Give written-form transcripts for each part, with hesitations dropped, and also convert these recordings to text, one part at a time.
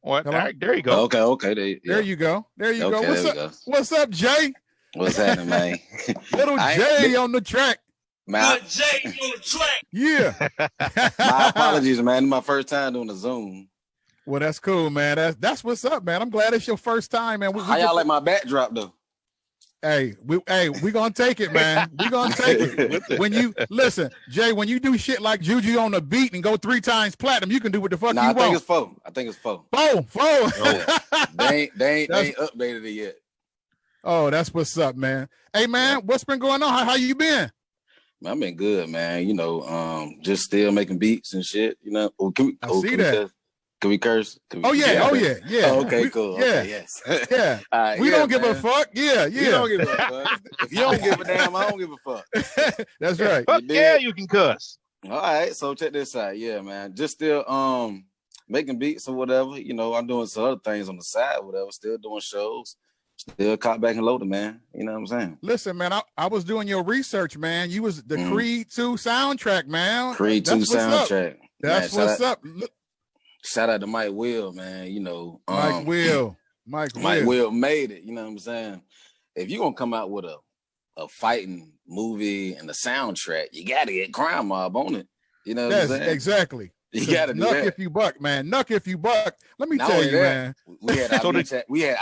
What? Hello? There you go. Okay. There you go. There you go. What's up? What's up, Jay? What's happening, man? Little Jay on the track. Man, Jay on the track. Yeah. my apologies, man. It's my first time doing the Zoom. Well, that's cool, man. That's what's up, man. I'm glad it's your first time, man. How y'all like my backdrop though? Hey, we gonna take it, man. We gonna take it. When you listen, Jay, when you do shit like Juju on the beat and go 3 times platinum, you can do what the fuck you want. I think it's 4. I think it's 4. 4. Oh. they ain't updated it yet. Oh, that's what's up, man. Hey, man, what's been going on? How you been? Man, I've been good, man. You know, just still making beats and shit. You know, I see that. Can we curse? Yeah. Oh, okay, cool. Yeah, okay, yes. Yeah. Right, we don't give a fuck. Yeah. We don't give a fuck. If you don't give a damn, I don't give a fuck. That's right. You can cuss. All right, so check this out. Yeah, man. Just still making beats or whatever. You know, I'm doing some other things on the side, whatever. Still doing shows. Still caught back and loaded, man. You know what I'm saying? Listen, man, I was doing your research, man. You was the Creed 2 soundtrack, man. Creed 2 soundtrack. That's what's up. Shout out to Mike Will, man. You know, Mike Will made it. You know what I'm saying? If you're gonna come out with a fighting movie and the soundtrack, you gotta get Crime Mob on it. You know what I'm saying? Exactly. You gotta do Knuck that. If You Buck, man. Knuck If You Buck. Let me tell you, man. We had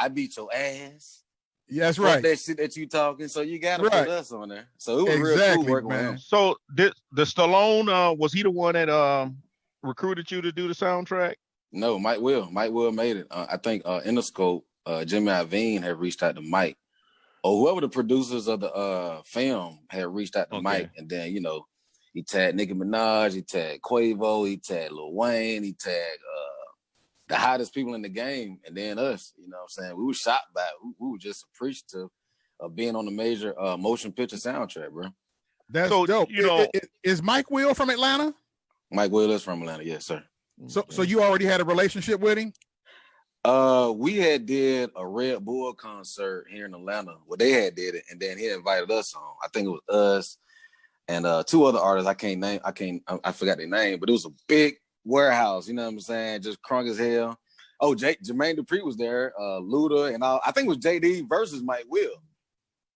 I Beat Your Ass. Yeah, that's right. That shit that you talking, so you gotta put us on there. So it was real cool working with him. So the Stallone, was he the one that recruited you to do the soundtrack? No, Mike Will made it. I think Interscope, Jimmy Iovine had reached out to Mike, or whoever the producers of the film had reached out to Mike, and then you know he tagged Nicki Minaj, he tagged Quavo, he tagged Lil Wayne, he tagged the hottest people in the game, and then us. You know what I'm saying? We were shocked by it. We were just appreciative of being on the major motion picture soundtrack, bro. That's so dope. You know, is Mike Will from Atlanta? Mike Will is from Atlanta, yes, sir. So you already had a relationship with him? We had did a Red Bull concert here in Atlanta. Well, they had did it, and then he invited us on. I think it was us and 2 other artists. I forgot their name, but it was a big warehouse. You know what I'm saying? Just crunk as hell. Oh, Jermaine Dupri was there, Luda, and all. I think it was JD versus Mike Will.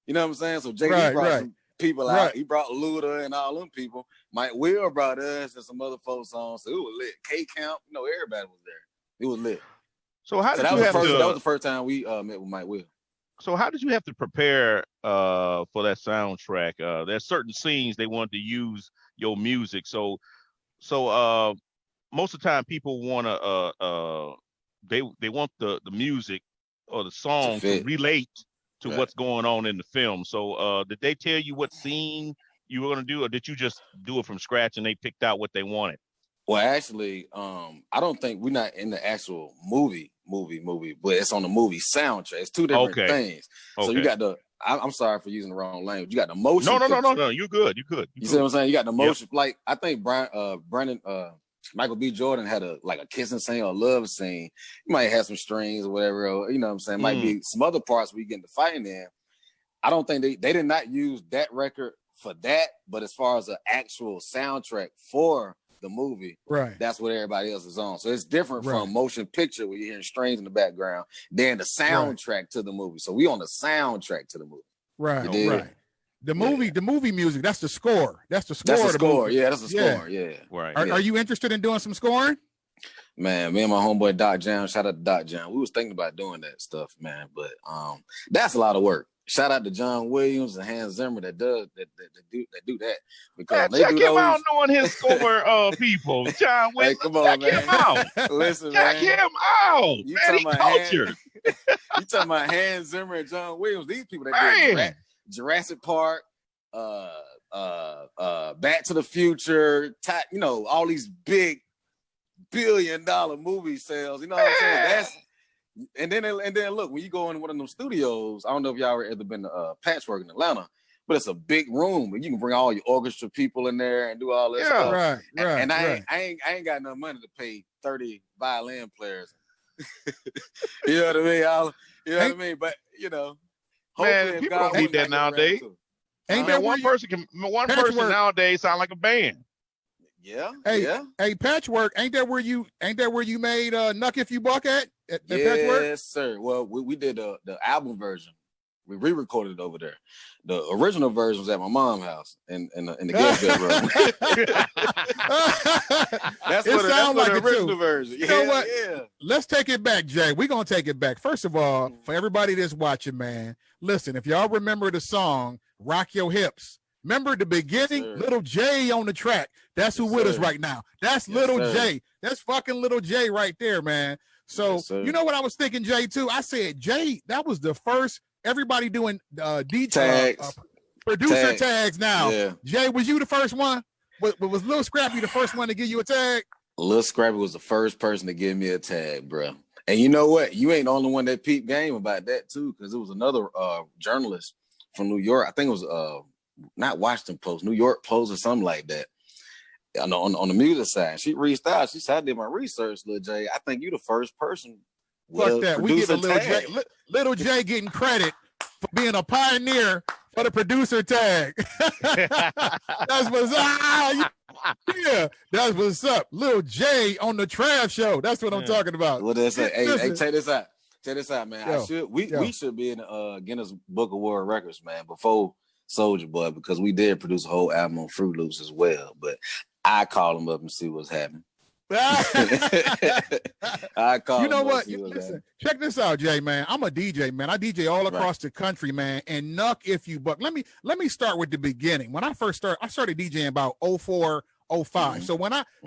You know what I'm saying? So JD brought some people out. He brought Luda and all them people. Mike Will brought us and some other folks on. So it was lit. K-Camp, you know, everybody was there. It was lit. So that was the first time we met with Mike Will. So how did you have to prepare for that soundtrack? There's certain scenes they wanted to use your music. So most of the time people want to they want the music or the song to relate to what's going on in the film. So did they tell you what scene you were going to do, or did you just do it from scratch and they picked out what they wanted? Well, actually, I don't think we're not in the actual movie, but it's on the movie soundtrack. It's 2 different things. So you got I'm sorry for using the wrong language. You got the motion. No. You're good. You see what I'm saying? You got the motion. Like I think Michael B. Jordan had a kissing scene or a love scene. You might have some strings or whatever. Or, you know what I'm saying? Might be some other parts where you get into fighting in. I don't think they did not use that record for that, but as far as the actual soundtrack for the movie, right, that's what everybody else is on. So it's different from motion picture where you're hearing strings in the background than the soundtrack to the movie. So we on the soundtrack to the movie. Right. The movie music, that's the score. That's the score. That's the score. Movie. Yeah, that's the score. Yeah. Right. Are you interested in doing some scoring? Man, me and my homeboy Doc John, shout out to Doc John. We was thinking about doing that stuff, man. But that's a lot of work. Shout out to John Williams and Hans Zimmer that do that. Because check him out knowing his score people. John Williams. Hey, come on, check him out. Listen, check him out. You man, he cultured. You talking about Hans Zimmer and John Williams. These people that did Jurassic Park, Back to the Future, you know, all these big billion-dollar movie sales. You know what I'm saying? And then look, when you go in one of them studios, I don't know if y'all ever been to Patchwork in Atlanta, but it's a big room and you can bring all your orchestra people in there and do all this stuff. Right. And I ain't got no money to pay 30 violin players. You know what I mean? You know what I mean? But you know, man, people don't need that nowadays. Ain't that one person nowadays sound like a band. Yeah. Hey, Patchwork, ain't that where you made Knuck If You Buck at Patchwork? Yes, sir. Well, we did the album version. We re-recorded it over there. The original version was at my mom's house in the guest bedroom. That's what the original version. You know what? Yeah. Let's take it back, Jay. We're gonna take it back. First of all, for everybody that's watching, man, listen, if y'all remember the song Rock Your Hips, remember the beginning, Lil Jay on the track. That's who with us right now. That's Lil Jay. That's fucking Lil Jay right there, man. So you know what I was thinking, Jay, too? I said, Jay, that was the first. Everybody doing producer tags now. Yeah. Jay, was you the first one? Was Lil Scrappy the first one to give you a tag? Lil Scrappy was the first person to give me a tag, bro. And you know what? You ain't the only one that peeped game about that too, because it was another journalist from New York. I think it was not Washington Post, New York Post or something like that. On the music side, she reached out. She said, "I did my research, Lil Jay. I think you the first person." Fuck that. We get a Lil Jay getting credit for being a pioneer for the producer tag. That's what's up. Yeah, that's what's up. Lil Jay on the Trav show. That's what I'm talking about. Well, that's hey, check this out. Check this out, man. We should be in the Guinness Book of World Records, man, before Soulja Boy, because we did produce a whole album on Fruit Loops as well. But I call him up and see what's happening. I call. You know what? Listen, check this out, Jay, man. I'm a DJ, man. I DJ all across the country, man. And Knuck If You Buck. Let me start with the beginning. When I first started, I started DJing about 04, 05. Mm-hmm.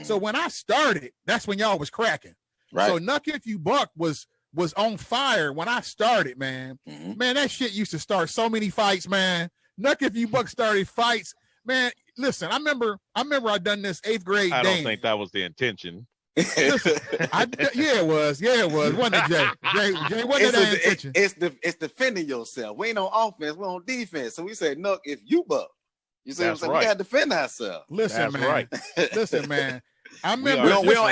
So when I started, that's when y'all was cracking. Right. So Knuck If You Buck was on fire when I started, man. Mm-hmm. Man, that shit used to start so many fights, man. Knuck If You Buck started fights, man. Listen, I remember I done this 8th grade. I don't think that was the intention. Listen, it was. Wasn't it, Jay? Jay, wasn't the intention? It's defending yourself. We ain't on offense, we're on defense. So we said, Knuck If You Buck. You see what I'm saying? Right. We gotta defend ourselves. Listen, That's man. Right. Listen, man. I remember we don't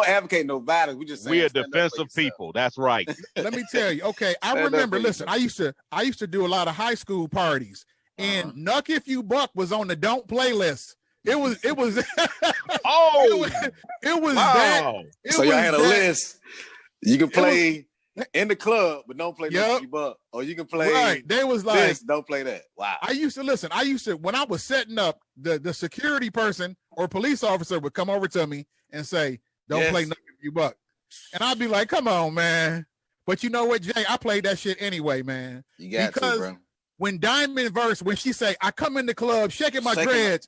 advocate no violence. We just saying we're defensive people. That's right. Let me tell you. Okay, I remember. Listen, I used to do a lot of high school parties. And Knuck If You Buck was on the Don't playlist. It was oh it was wow. That. So y'all had a list. You can play in the club, but don't play Knuck If You Buck. Or you can play right. They was like this, don't play that. Wow. I used to when I was setting up, the security person or police officer would come over to me and say, don't play Knuck If You Buck. And I'd be like, come on, man. But you know what, Jay? I played that shit anyway, man. You got to, bro. When Diamond verse, when she say, I come in the club shaking my dreads,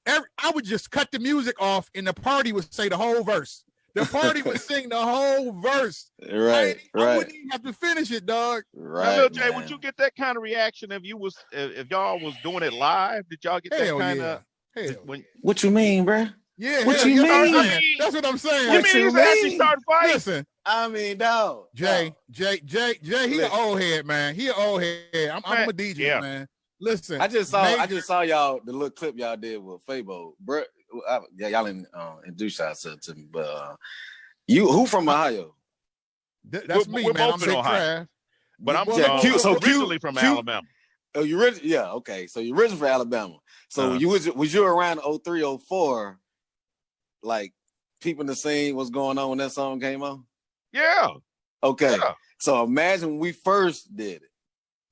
I would just cut the music off and the party would say the whole verse. The party would sing the whole verse. Right. I wouldn't even have to finish it, dog. Right. Now, Lil Jay, would you get that kind of reaction if y'all was doing it live? Did y'all get that kind of? What you mean, bro? Yeah. What you mean? That's what I'm saying. What you mean? Actually start fighting. Listen. I mean, dog. Jay, he an old head, man. He an old head. I'm a DJ, man. Listen. I just saw y'all, the little clip y'all did with Fabo. Bro, y'all didn't introduce yourself to me, but who from Ohio? That's me, man. I'm from Ohio. But I'm originally from Alabama. Oh, you originally? Yeah, okay. So you originally from Alabama. So was you around 03, 04, like peeping the scene, what's going on when that song came on? Yeah. Okay. Yeah. So imagine when we first did it.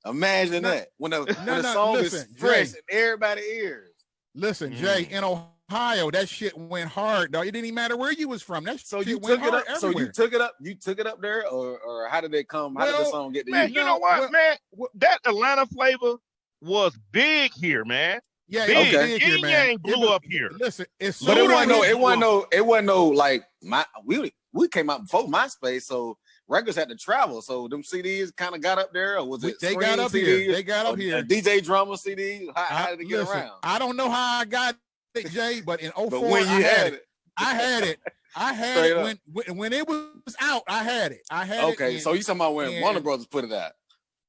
Imagine that. When the song is fresh in everybody's ears. Listen, Jay, in Ohio, that shit went hard, dog. It didn't even matter where you was from. So you took it up. Everywhere. So you took it up there, or how did it come? How did the song get to you? You know what, man? That Atlanta flavor was big here, man. Yeah, big. Okay. Big here, man. Ain't blew up here. Listen, it wasn't no like we came out before MySpace, so records had to travel. So them CDs kind of got up there, or was it? They got up here. They got up here. DJ Drummer CD. How did it get around? I don't know how I got it, Jay, but in 04, but when you had it, I had it. I had it when it was out. I had it. Okay, so you talking about when Warner Brothers put it out?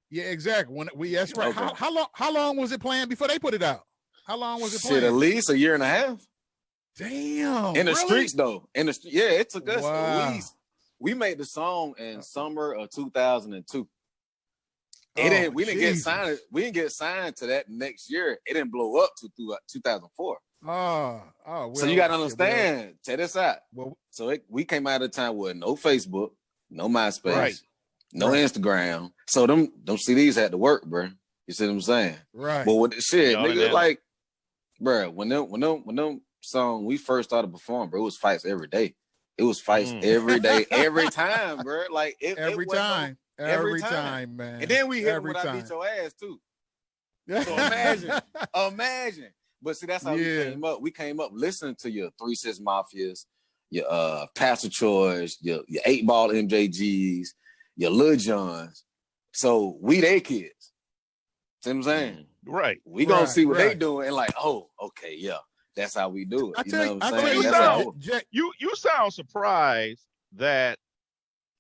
Yeah, exactly. That's right. Okay. How long was it playing before they put it out? How long was it playing? Shit, at least a year and a half. Damn. In the streets, though. It took us at least. We made the song in summer of 2002. We didn't get signed. We didn't get signed to that next year. It didn't blow up to 2004. Well, so you got to understand. Well, check this out. Well, so we came out of a time with no Facebook, no MySpace, Right. no Instagram. So them CDs had to work, bro. You see what I'm saying? Right. But with the shit, nigga, like, bro, when them song we first started performing, bro, it was fights every day. It was fights every day, every time, bro. Like every time, man. And then we hit them with I beat your ass too. So imagine. But see, that's how we came up. We came up listening to your 3 6 Mafias, your Pastor Choice, your 8 Ball MJGs, your Lil Johns. So we they kids. See what I'm saying? Right. We gonna see what they doing and like, oh, okay, yeah. That's how we do it. You know what I'm saying? You sound surprised that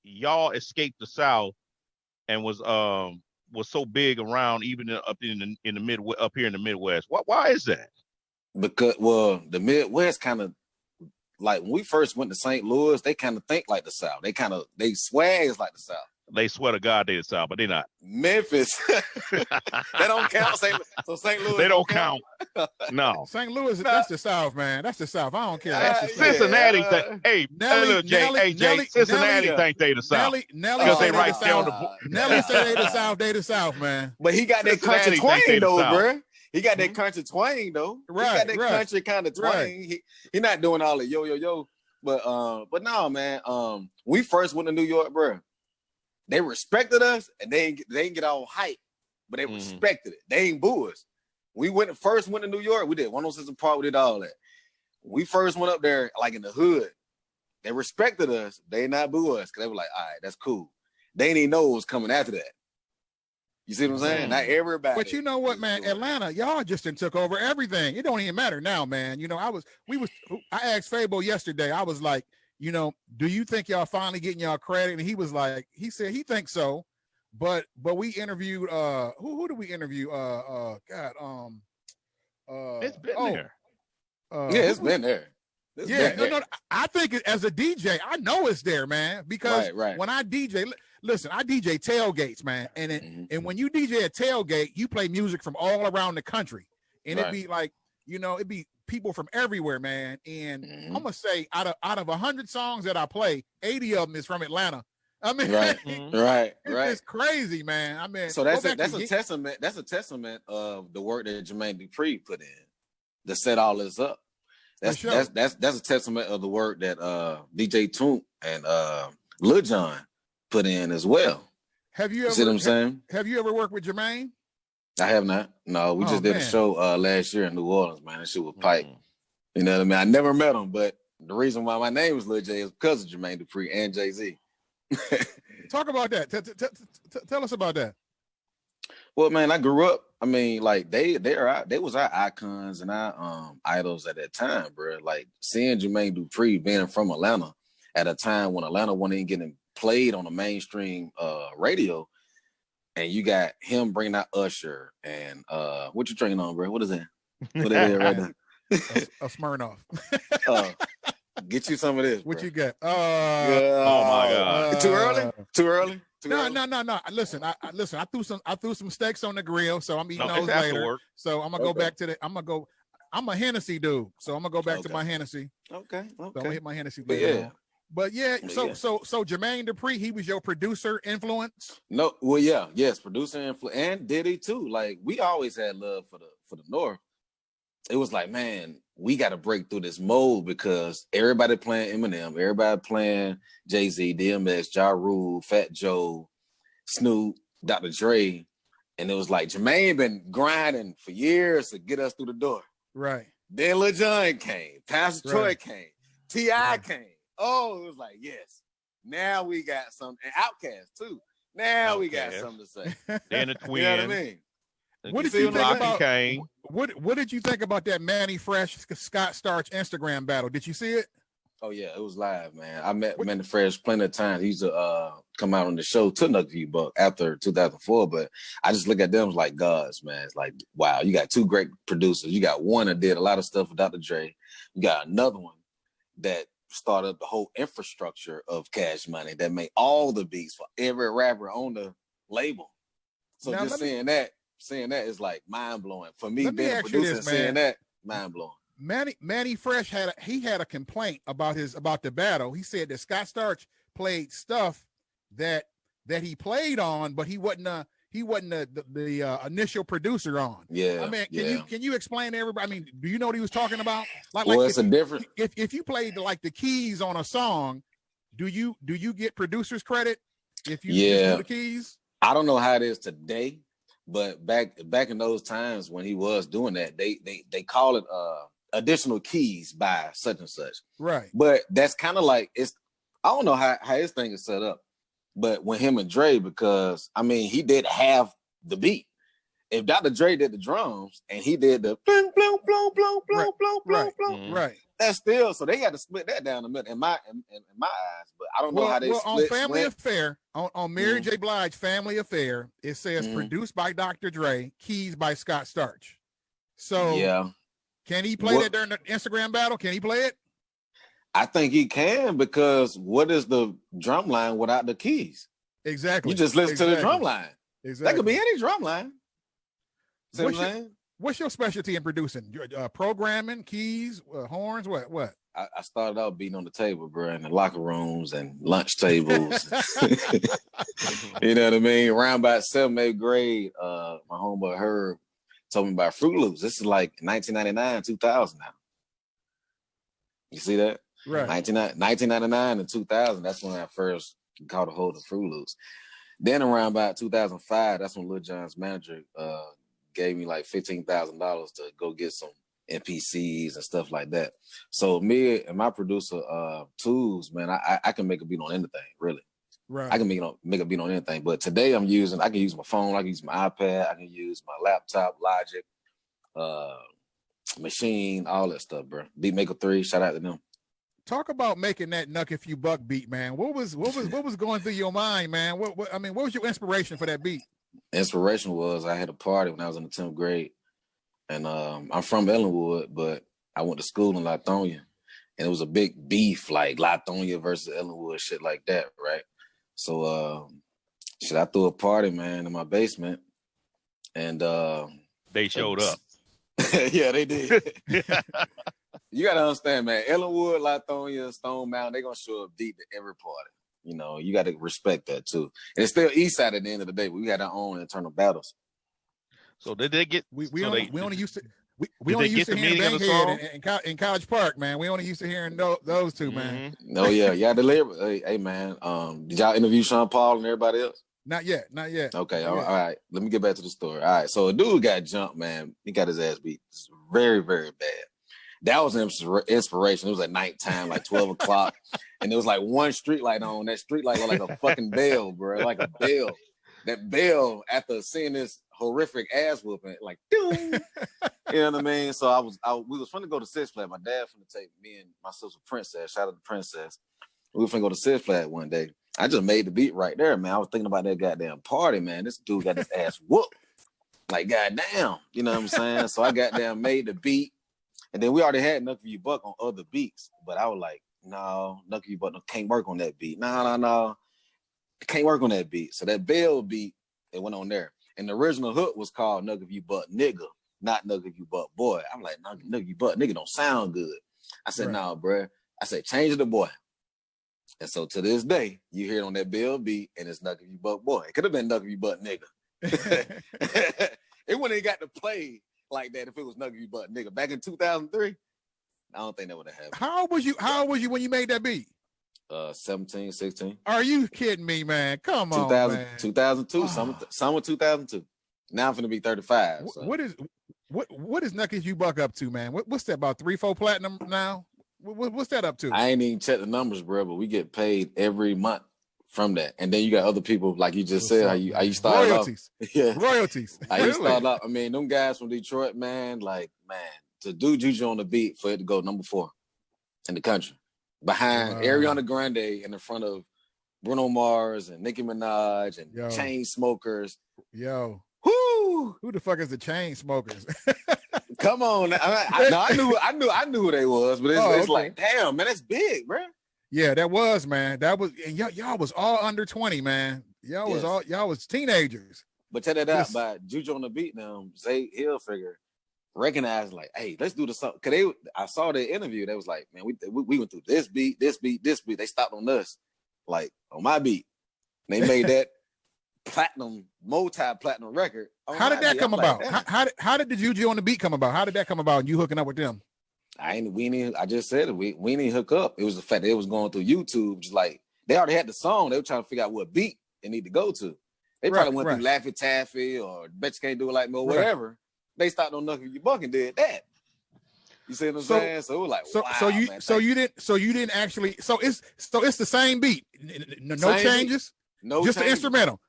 y'all escaped the South and was so big around even up in the Midwest, up here in the Midwest. Why is that? Because the Midwest kind of like when we first went to St. Louis, they kind of think like the South. They swags like the South. They swear to God they the South, but they're not. Memphis, they don't count. So St. Louis, they don't count. No, St. Louis, that's the South, man. That's the South. I don't care. That's the Cincinnati. Hey, Lil Jay, Cincinnati think they the South. Nelly because they right there on the. Nelly say they the South. They the South, man. But he got that country twang though, bro. He got that country twang though. Right, he got that country kind of twang. Right. He not doing all the yo. But no, man. We first went to New York, bro. They respected us, and they didn't get all hype, but they respected it. They ain't boo us. We first went to New York. We did 106 & Park. We did all that. We first went up there, like in the hood. They respected us. They not boo us because they were like, all right, that's cool. They didn't even know what was coming after that. You see what I'm saying? Not everybody. But you know what, man? Atlanta, y'all just took over everything. It don't even matter now, man. You know, I asked Fabo yesterday. I was like, you know, do you think y'all finally getting y'all credit? And he was like, he said he thinks so. But we interviewed who did we interview? It's been there. It's been there. No. I think as a DJ, I know it's there, man. Because when I DJ, listen, I DJ tailgates, man. And when you DJ a tailgate, you play music from all around the country. And it'd be like, you know, it'd be people from everywhere, man. And I'm gonna say out of 100 songs that I play, 80 of them is from Atlanta. I mean, right. It's crazy, man. I mean, so that's a testament. That's a testament of the work that Jermaine Dupri put in to set all this up. That's a testament of the work that DJ Toomp and Lil Jon put in as well. Have you ever? See what I'm saying? Have you ever worked with Jermaine? I have not. No, we just did a show last year in New Orleans, man. That shit was pipe. You know what I mean? I never met him, but the reason why my name was Lil Jay is because of Jermaine Dupri and Jay-Z. Talk about that. Tell us about that. Well, man, I grew up. I mean, like they was our icons and our idols at that time, bro. Like seeing Jermaine Dupri being from Atlanta at a time when Atlanta wasn't even getting played on the mainstream radio. And you got him bringing out Usher and what you drinking on, bro? What is that? What is that right now? A Smirnoff. Get you some of this. What bro. you got? Oh my God! Too early. No. Listen, I threw some steaks on the grill, so I'm eating those later. So I'm gonna go back to the. I'm a Hennessy dude, so I'm gonna go back to my Hennessy. Okay. So I'm gonna hit my Hennessy later. But so Jermaine Dupri, he was your producer influence? No, well, yes, producer influence, and Diddy too. Like we always had love for the North. It was like, man, we got to break through this mold because everybody playing Eminem, everybody playing Jay-Z, DMX, Ja Rule, Fat Joe, Snoop, Dr. Dre, and it was like Jermaine been grinding for years to get us through the door. Right. Then Lil Jon came, Pastor Troy came, T.I. came. Oh, it was like, yes. Now we got some, and Outkast too. Now we got something to say. Then the Twins. You know what I mean? What did you think about? What did you think about that Manny Fresh Scott Storch Instagram battle? Did you see it? Oh yeah, it was live, man. I met Manny Fresh plenty of times. He used to come out on the show to Knuck If You Buck after 2004, but I just look at them as like gods, man. It's like, wow, you got two great producers. You got one that did a lot of stuff with Dr. Dre. You got another one that started the whole infrastructure of Cash Money that made all the beats for every rapper on the label. So now, just seeing that is like mind blowing for me. Being a producer, seeing that mind blowing. Manny Fresh had a complaint about the battle. He said that Scott Storch played stuff that he played on, but he wasn't the initial producer on. Yeah. I mean, can you explain to everybody? I mean, do you know what he was talking about? It's a different. If you played like the keys on a song, do you get producer's credit if you just do the keys? I don't know how it is today, but back in those times when he was doing that, they call it additional keys by such and such. Right. But that's kind of like I don't know how his thing is set up. But when him and Dre, because I mean he did have the beat. If Dr. Dre did the drums and he did the bloom bloom bloom bloom bloom bloom bloom bloom, right? That's still so they got to split that down the middle in my eyes. But I don't know how they split. On Family Affair, on Mary J. Blige Family Affair, it says produced by Dr. Dre, keys by Scott Storch. So yeah, can he play that during the Instagram battle? Can he play it? I think he can, because what is the drum line without the keys? Exactly. You just listen to the drum line. Exactly. That could be any drum line. What's your specialty in producing? Programming, keys, horns, what? I started out beating on the table, bro, in the locker rooms and lunch tables. You know what I mean? Around about 7th, 8th grade, my homeboy Herb told me about Fruit Loops. This is like 1999, 2000 now. You see that? Right. 1999 and 2000, that's when I first caught a hold of Fruit Loops. Then around about 2005, that's when Lil Jon's manager gave me like $15,000 to go get some MPCs and stuff like that. So me and my producer, Tools, man, I can make a beat on anything, really. Right. I can make a beat on anything. But today I can use my phone, I can use my iPad, I can use my laptop, Logic, Machine, all that stuff, bro. Beatmaker 3, shout out to them. Talk about making that Knuck If You Buck beat, man. What was going through your mind, man? What was your inspiration for that beat? Inspiration was I had a party when I was in the 10th grade, and I'm from Ellenwood, but I went to school in Lithonia, and it was a big beef, like Lithonia versus Ellenwood, shit like that, right? So I threw a party, man, in my basement, and they showed up. Yeah, they did. You gotta understand, man. Ellenwood, Lithonia, Stone Mountain, they're gonna show up deep to every party. You know, you got to respect that too. And it's still East Side at the end of the day, but we got our own internal battles. So did they get? We only used to hearing Bankhead in College Park, man. We only used to hearing those two, man. Oh yeah, y'all delivered. Hey man, did y'all interview Sean Paul and everybody else? Not yet. Okay, all right. Let me get back to the story. All right, so a dude got jumped, man. He got his ass beat. It's very, very bad. That was inspiration. It was at nighttime, like 12 o'clock. And there was like one street light on. That street light was like a fucking bell, bro. Like a bell. That bell, after seeing this horrific ass whooping, like, doom. You know what I mean? So we was finna go to Six Flags. My dad finna take me and my sister Princess. Shout out to Princess. We were finna go to Six Flags one day. I just made the beat right there, man. I was thinking about that goddamn party, man. This dude got his ass whooped. Like, goddamn. You know what I'm saying? So I goddamn made the beat. And then we already had Knuck If You Buck on other beats. But I was like, no, Knuck If You Buck can't work on that beat. No. It can't work on that beat. So that bell beat, it went on there. And the original hook was called Knuck If You Buck Nigga, not Knuck If You Buck Boy. I'm like, Knuck If You Buck Nigga don't sound good. I said, nah, bruh. I said, change it to Boy. And so to this day, you hear it on that bell beat, and it's Knuck If You Buck Boy. It could have been Knuck If You Buck Nigga. It wouldn't have got to play like that if it was Knuck If You Buck Nigga. Back in 2003, I don't think that would have happened. How old was you when you made that beat? 17, 16. Are you kidding me, man? Come on, man. 2002, summer 2002. Now I'm finna be 35. So. What is Knuck If You Buck up to, man? What's that, about 3-4 platinum now? What's that up to? I ain't even checked the numbers, bro, but we get paid every month from that. And then you got other people, like you just said, how you started royalties. Off. Yeah. Royalties. How you started off. I mean, them guys from Detroit, man, to do Juju on the beat for it to go number 4 in the country. Behind Ariana Grande and in front of Bruno Mars and Nicki Minaj and Chainsmokers. Yo. Whoo! Who the fuck is the Chainsmokers? Come on. I knew who they was, but it's like, damn, man, that's big, bro. Yeah, that was, man. That was, and y'all was all under 20, man. Y'all was teenagers. But check that out by Juju on the beat now. Zay Hill figure. recognized like, hey, let's do the song. Cause I saw their interview. They was like, man, we went through this beat. They stopped on us, like on my beat. They made that multi-platinum record. How did that come about? How did the Juju on the beat come about? How did that come about? And you hooking up with them? I just said it. We didn't hook up. It was the fact that it was going through YouTube. Just like they already had the song. They were trying to figure out what beat they need to go to. They probably went through Laffy Taffy or Bet You Can't Do It Like Me or whatever. They stopped on Knuck If You Buck and did that. You see what I'm saying? So it was like, wow, so you didn't actually. So it's the same beat. No same changes. Beat. No, just the instrumental.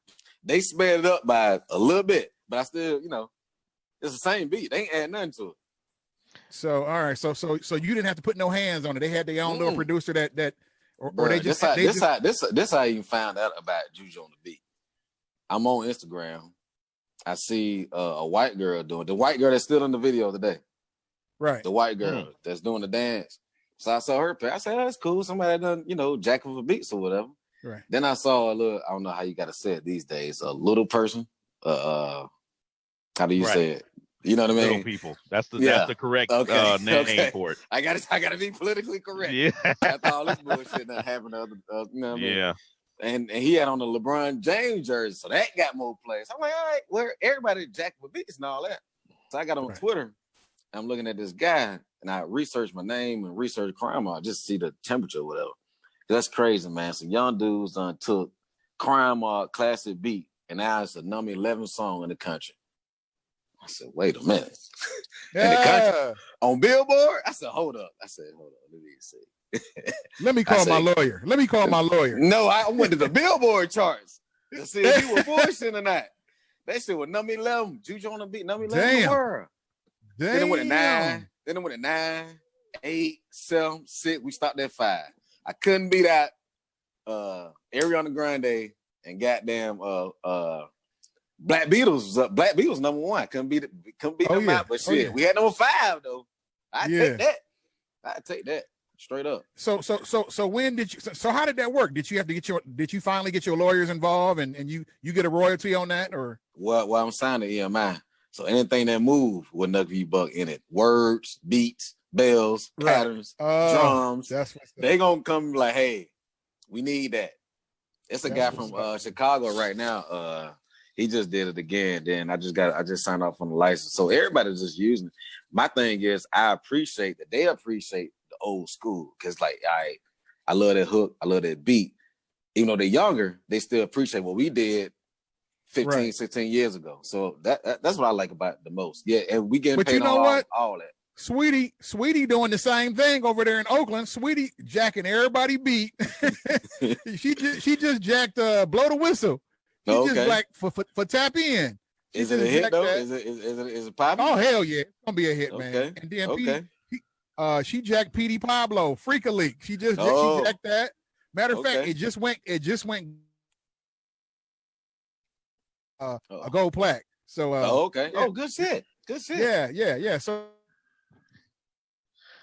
They sped it up by a little bit, but I still, it's the same beat. They ain't add nothing to it. So all right, so you didn't have to put no hands on it. They had their own little producer that, or they just. This how I even found out about Juju on the beat. I'm on Instagram. I see a white girl doing the white girl that's still in the video today. Right. The white girl that's doing the dance. So I saw her play. I said, oh, that's cool. Somebody done, jacking for beats or whatever. Right. Then I saw a little, I don't know how you got to say it these days, a little person. How do you say it? You know what I mean? Little people. That's the correct name for it. I gotta be politically correct. Yeah. After all this bullshit that happened to other, you know what I mean? Yeah. And he had on the LeBron James jersey, so that got more plays. I'm like, all right, where everybody jacking for beats and all that. So I got on Twitter. I'm looking at this guy, and I researched my name and researched crime. I just see the temperature or whatever. That's crazy, man. Some young dudes took crime classic beat, and now it's the number 11 song in the country. I said, wait a minute. Yeah. In the country, on Billboard? I said, hold up. Let me see. Let me call my lawyer. No, I went to the Billboard charts to see if you were bullshitting or not. That shit was number 11. Juju on the beat, number 11 in the world. Damn. Then it went to 9. Then it went to 9, 8, 7, 6. We stopped at 5. I couldn't beat out Ariana Grande and goddamn Black Beatles was up. Black Beatles number 1. Couldn't beat them out. But shit, we had number 5 though. I'd take that. Straight up. So when did you? So how did that work? Did you finally get your lawyers involved and you get a royalty on that or? Well, I'm signed to EMI, so anything that move with Knuck If You Buck in it, words, beats, bells, patterns, drums, they gonna come like, hey, we need that. It's a guy from Chicago right now. He just did it again. Then I just signed off on the license, so everybody's just using it. My thing is, I appreciate that they appreciate old school because like I love that hook, I love that beat. Even though they're younger, they still appreciate what we did 15, 16 years ago. So that's what I like about it the most. Yeah, and we getting paid all that. Sweetie doing the same thing over there in Oakland. Sweetie jacking everybody beat. she just jacked Blow the Whistle. She just like for Tap In. Is it a hit though? Is it popping? Oh hell yeah, it's gonna be a hit, man. And then she jacked PD Pablo, Freak a Leak. She jacked that. Matter of fact, it just went a gold plaque. So good shit. Yeah. So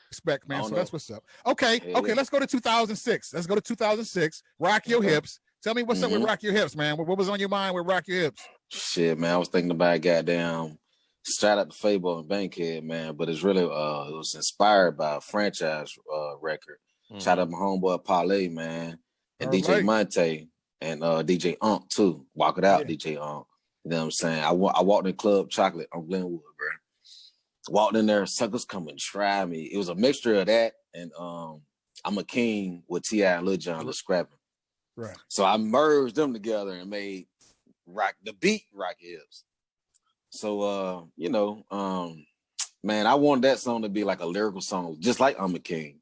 respect, man. So that's what's up. Okay, let's go to 2006. Rock Your Hips. Tell me what's up with Rock Your Hips, man. What was on your mind with Rock Your Hips? Shit, man. I was thinking about goddamn. Shout out to Fable and Bankhead, man. But it's really it was inspired by a franchise record. Shout out my homeboy Parlay, man, and DJ Monte and DJ Unk too. Walk It Out, DJ Unk. You know what I'm saying? I walked in Club Chocolate on Glenwood, bro. Walked in there, suckers come and try me. It was a mixture of that and I'm a King with T.I. and Lil Jon, Lil Scrapping. Right. So I merged them together and made Rock Your Hips. So man, I wanted that song to be like a lyrical song, just like I'm a King.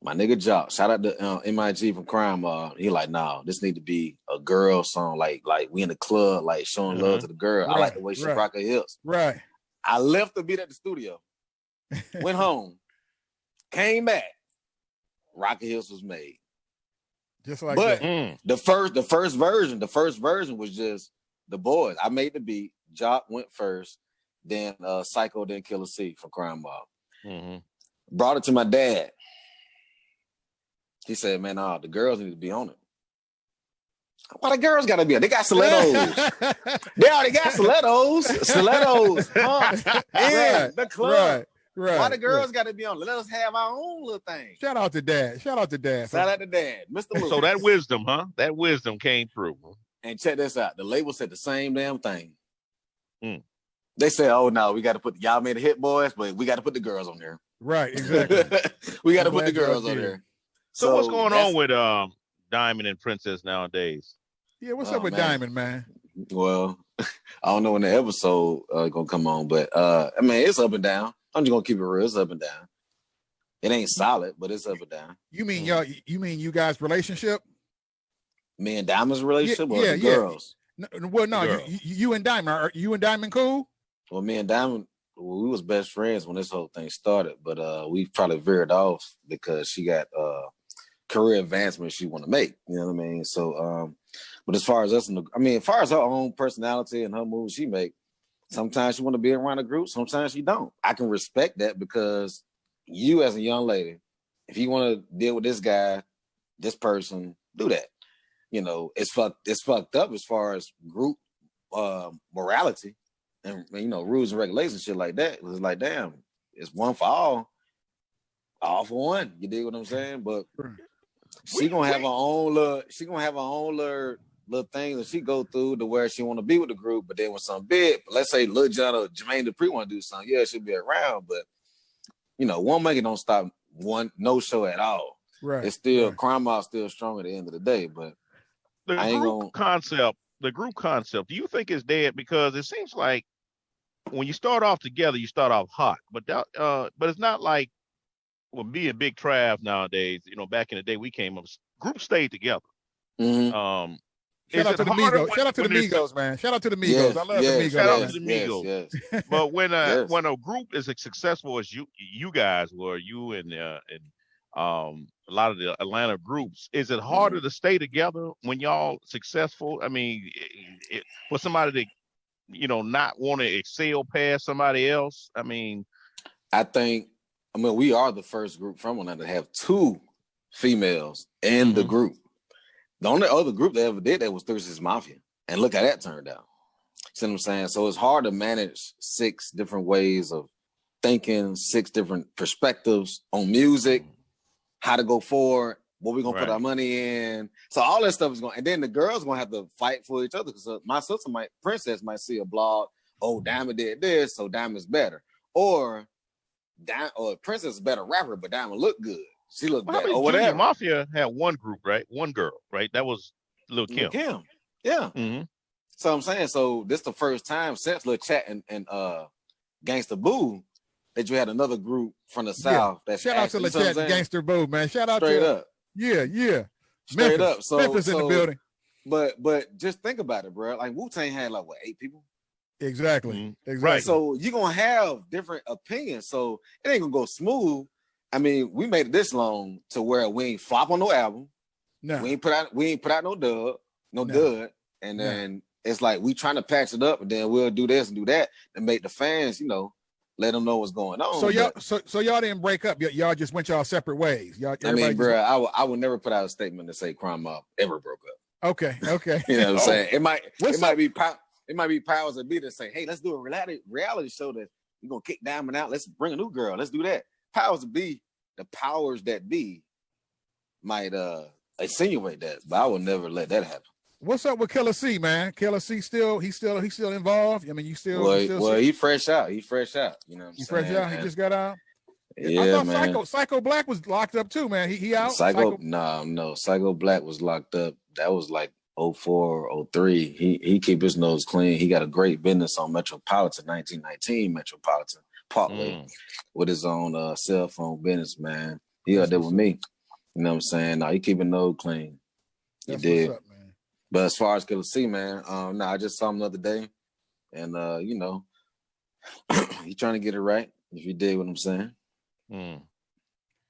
My nigga Jock, shout out to MIG from Crime Mob. He like, nah, this need to be a girl song, like we in the club, like showing love to the girl. I like the way she rock her hips. Right. I left the beat at the studio, went home, came back. Rock Your Hips was made. Just like but that. the first version was just the boys. I made the beat. Jock went first, then Psycho, then Killer C from Crime Mob. Brought it to my dad. He said, man, the girls need to be on it. Why the girls gotta be on? They got stilettos. They already got stilettos. Stilettos. In the club. Right. Why the girls got to be on? Let us have our own little thing. Shout out to Dad. Shout out to Dad, Mr. Lucas. So that wisdom, huh? That wisdom came through. And check this out. The label said the same damn thing. They said, "Oh no, we got to put y'all made a hit, boys, but we got to put the girls on there." Right, exactly. We got to put the girls on there. So what's going on with Diamond and Princess nowadays? Yeah, what's up with Diamond, man? Well, I don't know when the episode gonna come on, but I mean it's up and down. I'm just gonna keep it real. It's up and down. It ain't solid, but it's up and down. You mean y'all? You mean you guys' relationship? Me and Diamond's relationship, or the girls? No, well, no, you and Diamond. Are you and Diamond cool? Well, me and Diamond, we was best friends when this whole thing started, but we probably veered off because she got career advancement she want to make. You know what I mean? So, but as far as us, as far as her own personality and her moves she make. Sometimes you want to be around a group. Sometimes you don't. I can respect that because you as a young lady, if you want to deal with this guy, this person, do that. You know, it's fucked up as far as group morality and, you know, rules and regulations, shit like that. It's like, damn, it's one for all for one. You dig what I'm saying? But she gonna have her own little things that she go through to where she want to be with the group, but then when something big, let's say Lil Jon or Jermaine Dupri want to do something, yeah, she'll be around, but you know, one monkey don't stop no show at all. Right. It's still crime out still strong at the end of the day, but the group concept, do you think it's dead? Because it seems like when you start off together, you start off hot, but it's not like me and Big Trav nowadays. You know, back in the day, we came up, groups stayed together. Mm-hmm. Shout out to the Migos. Shout out to the Migos, man. Shout out to the Migos. Yes, I love the Migos. Shout out to the Migos. Yes. But when a group is as successful as you guys were, you and a lot of the Atlanta groups, is it harder to stay together when y'all successful? I mean, for somebody to, you know, not want to excel past somebody else. I mean, we are the first group from Atlanta to have 2 females in the group. The only other group that ever did that was 36 Mafia. And look how that turned out. See what I'm saying? So it's hard to manage 6 different ways of thinking, 6 different perspectives on music, how to go forward, what we're going to put our money in. So all that stuff is going, and then the girls going to have to fight for each other because my sister Princess might see a blog, oh, Diamond did this, so Diamond's better. Or Princess is a better rapper, but Diamond look good. She looked bad or whatever. Mafia had one group, right? One girl, right? That was Lil Kim. Yeah. Mm-hmm. So I'm saying, this the first time since Lil Chat and Gangsta Boo that you had another group from the South. Shout out to Lil Chat and Gangsta Boo, man. Shout out straight up. Yeah. Straight up. So Memphis in the building. But just think about it, bro. Like Wu-Tang had 8 people. Exactly. Mm-hmm. Exactly. Right. So you're gonna have different opinions. So it ain't gonna go smooth. I mean, we made it this long to where we ain't flop on no album. No. We ain't put out no dud. And then it's like we trying to patch it up, and then we'll do this and do that and make the fans, you know, let them know what's going on. So y'all didn't break up. Y'all just went y'all separate ways. I mean, bro, I would never put out a statement to say Crime Mob ever broke up. Okay. You know what I'm saying? It might be powers that be to say, hey, let's do a reality show that we're gonna kick Diamond out. Let's bring a new girl. Let's do that. The powers that be might insinuate that, but I will never let that happen. What's up with Killer C, man? Killer C he's still involved. I mean, he fresh out. You know what I'm saying? He fresh out. Man. He just got out. Yeah, I thought man. Psycho Black was locked up too, man. He out. No. Psycho Black was locked up. That was like 04, 03. He keep his nose clean. He got a great business on Metropolitan, 1919 Metropolitan Parkway, with his own cell phone business, man. He out there with me. You know what I'm saying? No, he keep his nose clean. He did. What's up, man. But as far as Killer C, man, I just saw him the other day, and you know, he trying to get it right. If you did what I'm saying.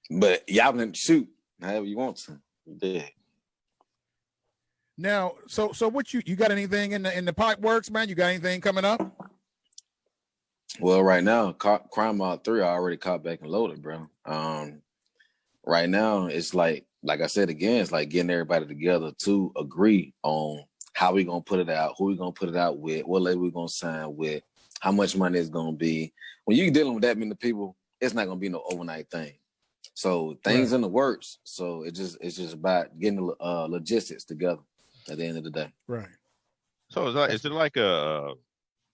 But y'all can shoot however you want to. You did. Now, so what you got anything in the pipe works, man? You got anything coming up? Well, right now, Crime Mob 3 I already caught back and loaded, bro. right now it's like I said again, it's like getting everybody together to agree on how we gonna put it out, who we gonna put it out with, what label we gonna sign with, how much money it's gonna be. When you're dealing with that many people, it's not gonna be no overnight thing. So things in the works. So it's just about getting the logistics together at the end of the day. Right. So is it like a?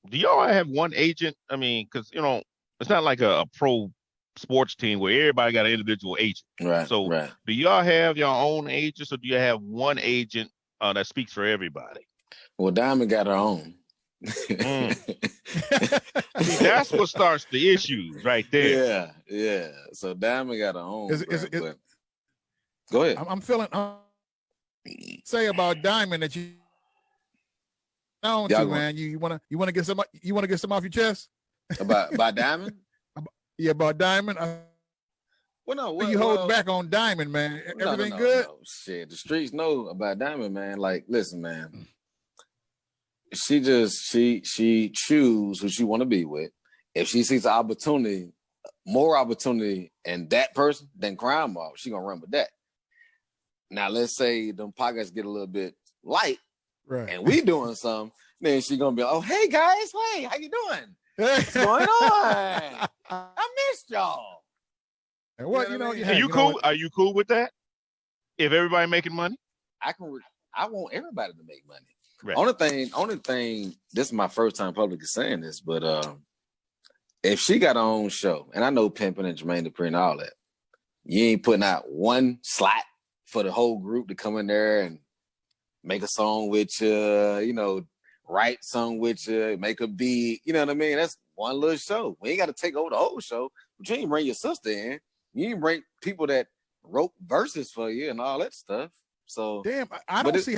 Do y'all have one agent? I mean, because it's not like a pro sports team where everybody got an individual agent. Right. So right. do y'all have your own agents, or do you have one agent that speaks for everybody? Well, Diamond got her own. See, that's what starts the issues right there. Yeah. So Diamond got her own. But go ahead. I'm feeling. Say about Diamond that you. Man. You want to get some off your chest about Diamond. Yeah, about Diamond. You hold back on Diamond, man. Everything good? No. Shit, the streets know about Diamond, man. Like, listen, man. She choose who she want to be with. If she sees an more opportunity in that person than Crime Mob, she gonna run with that. Now, let's say them pockets get a little bit light. Right. And we doing something, then she gonna be like, oh, hey guys, how you doing? What's going on? I missed y'all. And what Are you cool? Are you cool with that? If everybody making money, I want everybody to make money. Right. Only thing. This is my first time publicly saying this, but if she got her own show, and I know Pimpin' and Jermaine Dupri and all that, you ain't putting out one slot for the whole group to come in there and make a song with you, write song with you, make a beat. You know what I mean? That's one little show. We ain't got to take over the whole show. But you ain't bring your sister in. You ain't bring people that wrote verses for you and all that stuff. So damn, I don't see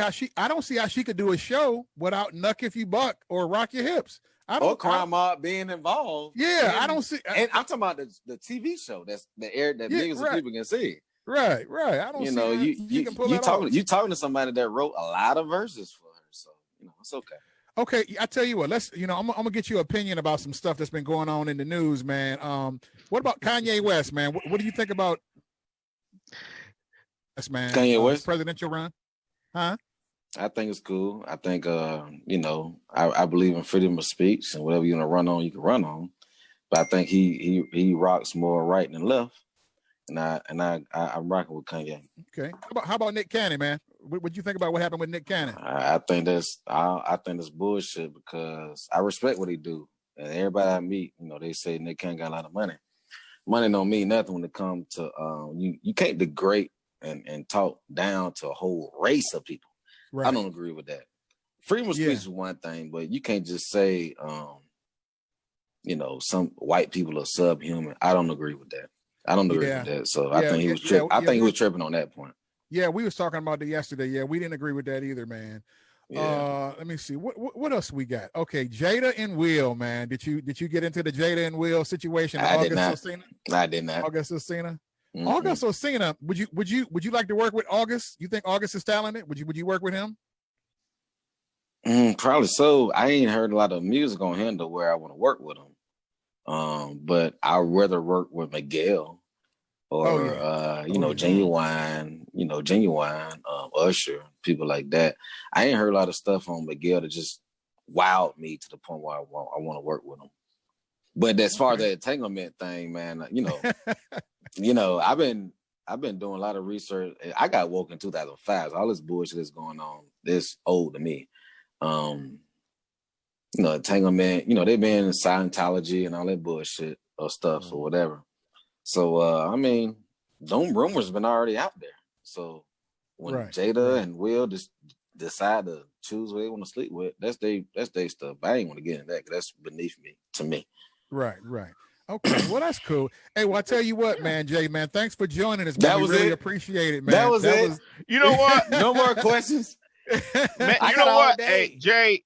how she could do a show without Knuck If You Buck or Rock Your Hips. Or Crime Mob being involved. Yeah, I don't see. And I'm talking about the TV show that millions of people can see. Right. I don't see. You talking to somebody that wrote a lot of verses for her, so it's okay. Okay, I tell you what. I'm gonna get your opinion about some stuff that's been going on in the news, man. What about Kanye West, man? What do you think about this, man? Kanye West presidential run, huh? I think it's cool. I think I believe in freedom of speech, and whatever you want to run on, you can run on. But I think he rocks more right than left. And I'm rocking with Kanye. Okay. How about Nick Cannon, man? What do you think about what happened with Nick Cannon? I think that's bullshit because I respect what he do. And everybody I meet, they say Nick Cannon got a lot of money. Money don't mean nothing when it comes to you can't degrade and talk down to a whole race of people. Right. I don't agree with that. Freedom of speech is one thing, but you can't just say some white people are subhuman. I don't agree with that. I don't agree with that. So I think he was tripping. I think he was tripping on that point. Yeah, we was talking about that yesterday. Yeah, we didn't agree with that either, man. Yeah. Let me see. What else we got? Okay, Jada and Will, man. Did you get into the Jada and Will situation? I did not. August Alsina. Mm-hmm. August Alsina. Would you like to work with August? You think August is talented? Would you work with him? Probably so. I ain't heard a lot of music on him to where I want to work with him. But I'd rather work with Miguel or Genuine, Usher, people like that. I ain't heard a lot of stuff on Miguel that just wowed me to the point where I want to work with him. But as far as the entanglement thing, man, I've been doing a lot of research. I got woke in 2005. So all this bullshit that's going on, this old to me. Entanglement, they've been in Scientology and all that bullshit or stuff or whatever. So, them rumors been already out there. So when Jada and Will just decide to choose who they want to sleep with, that's they stuff. I ain't want to get into that because that's beneath me, to me. Right. Okay, well, that's cool. Hey, well, I tell you what, man, Jay, man, thanks for joining us, man. We really appreciate it, man. That was it. You know what? No more questions. Man, you know what? Hey, Jay,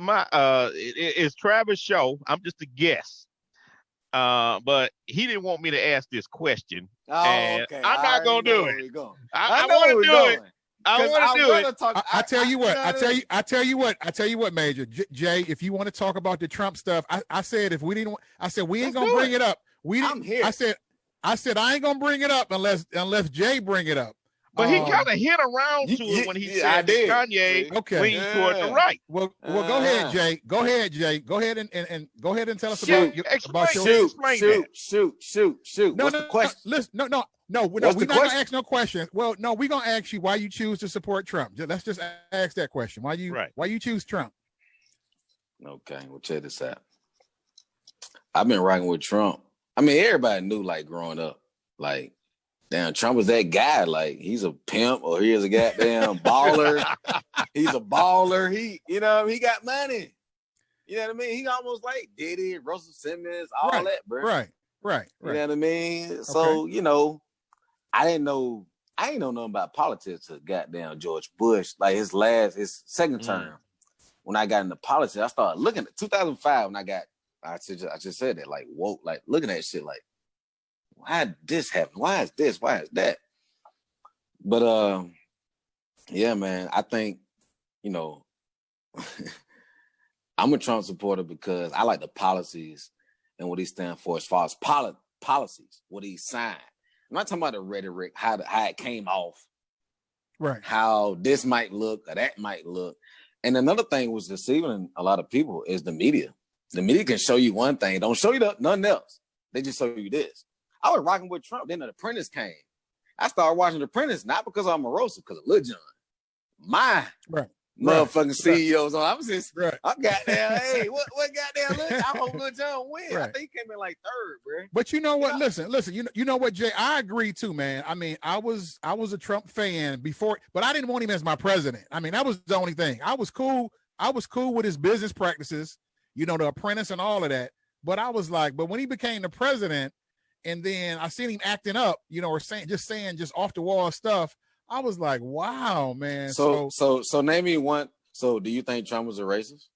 it's Travis' show. I'm just a guest. But he didn't want me to ask this question. Okay. I'm not gonna do it. I want to do it. I want to do it. I tell you what, Major Jay. If you want to talk about the Trump stuff, I said if we didn't, I said we ain't gonna bring it up. We didn't. I'm here. I said I ain't gonna bring it up unless Jay bring it up. But he kind of hit around to it when he said Kanye leaned toward the right. Well, go ahead, Jay. Go ahead, Jay. Go ahead and go ahead and tell us about your shoot. No, What's the question? Listen, no. We're not gonna ask no questions. Well, no, we're gonna ask you why you choose to support Trump. Let's just ask that question. Why you choose Trump? Okay, well, check this out. I've been rocking with Trump. I mean, everybody knew, like, growing up, like, damn, Trump was that guy. Like, he's a pimp or he is a goddamn baller. He's a baller. He got money. You know what I mean? He almost like Diddy, Russell Simmons, all that, bro. Right. You know what I mean? So, I ain't know nothing about politics to goddamn George Bush. Like his second term. When I got into politics, I started looking at 2005 when I just said that, like, woke, like looking at shit like, why did this happen? Why is this? Why is that? But yeah, man, I think, I'm a Trump supporter because I like the policies and what he stands for as far as policies, what he signed. I'm not talking about the rhetoric, how it came off, right? How this might look or that might look. And another thing was deceiving a lot of people is the media. The media can show you one thing, don't show you nothing else. They just show you this. I was rocking with Trump. Then The Apprentice came. I started watching The Apprentice not because I'm Omarosa, because of Lil Jon. My motherfucking CEOs on. I'm just, I'm goddamn, hey, what goddamn Lil Jon? I hope Lil Jon win. I think he came in like third, bro. But you know what? Listen, you know what, Jay? I agree too, man. I mean, I was a Trump fan before, but I didn't want him as my president. I mean, that was the only thing. I was cool with his business practices, The Apprentice and all of that. But I was like, but when he became the president, and then I seen him acting up, or saying just off the wall stuff. I was like, wow, man. So name me one. So do you think Trump was a racist?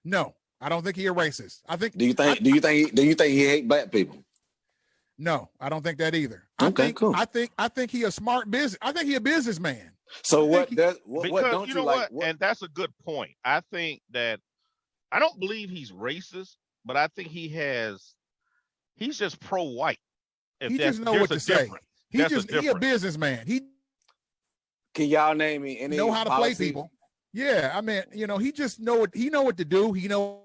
No, I don't think he a racist. I think. Do you think he hate black people? No, I don't think that either. Cool. I think he a smart business. I think he a businessman. So what don't you like? And that's a good point. I think that I don't believe he's racist, but I think he's just pro-white. He just know what to say. He a businessman. Can y'all name me any know how to play people? Yeah, I mean, he just know what to do. He know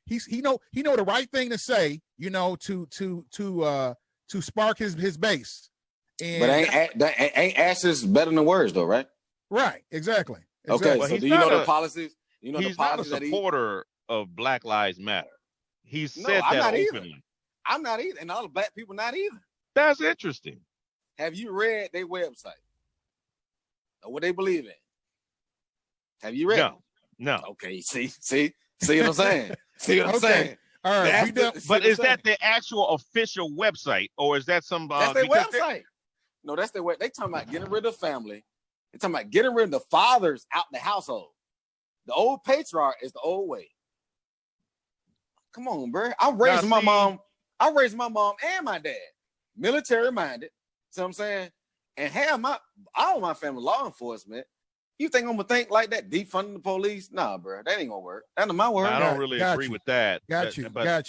the right thing to say. To spark his base. But ain't actions better than words, though, right? Right, exactly. Okay, so do you know the policies? He's not a supporter of Black Lives Matter. He said that openly. I'm not either, and all the black people not either. That's interesting. Have you read their website or what they believe in? Have you read? No. Okay, see what I'm saying? See what I'm saying? All right, but is that the actual official website, or is that some? That's their website. No, that's their way. They talking about getting rid of the family. They talking about getting rid of the fathers out the household. The old patriarch is the old way. Come on, bro. I raised my mom and my dad military minded. See what I'm saying? And have all my family law enforcement. You think I'm gonna think like that? Defunding the police? Nah, bro. That ain't gonna work. That's not my word. I don't really agree with that. Got you. But I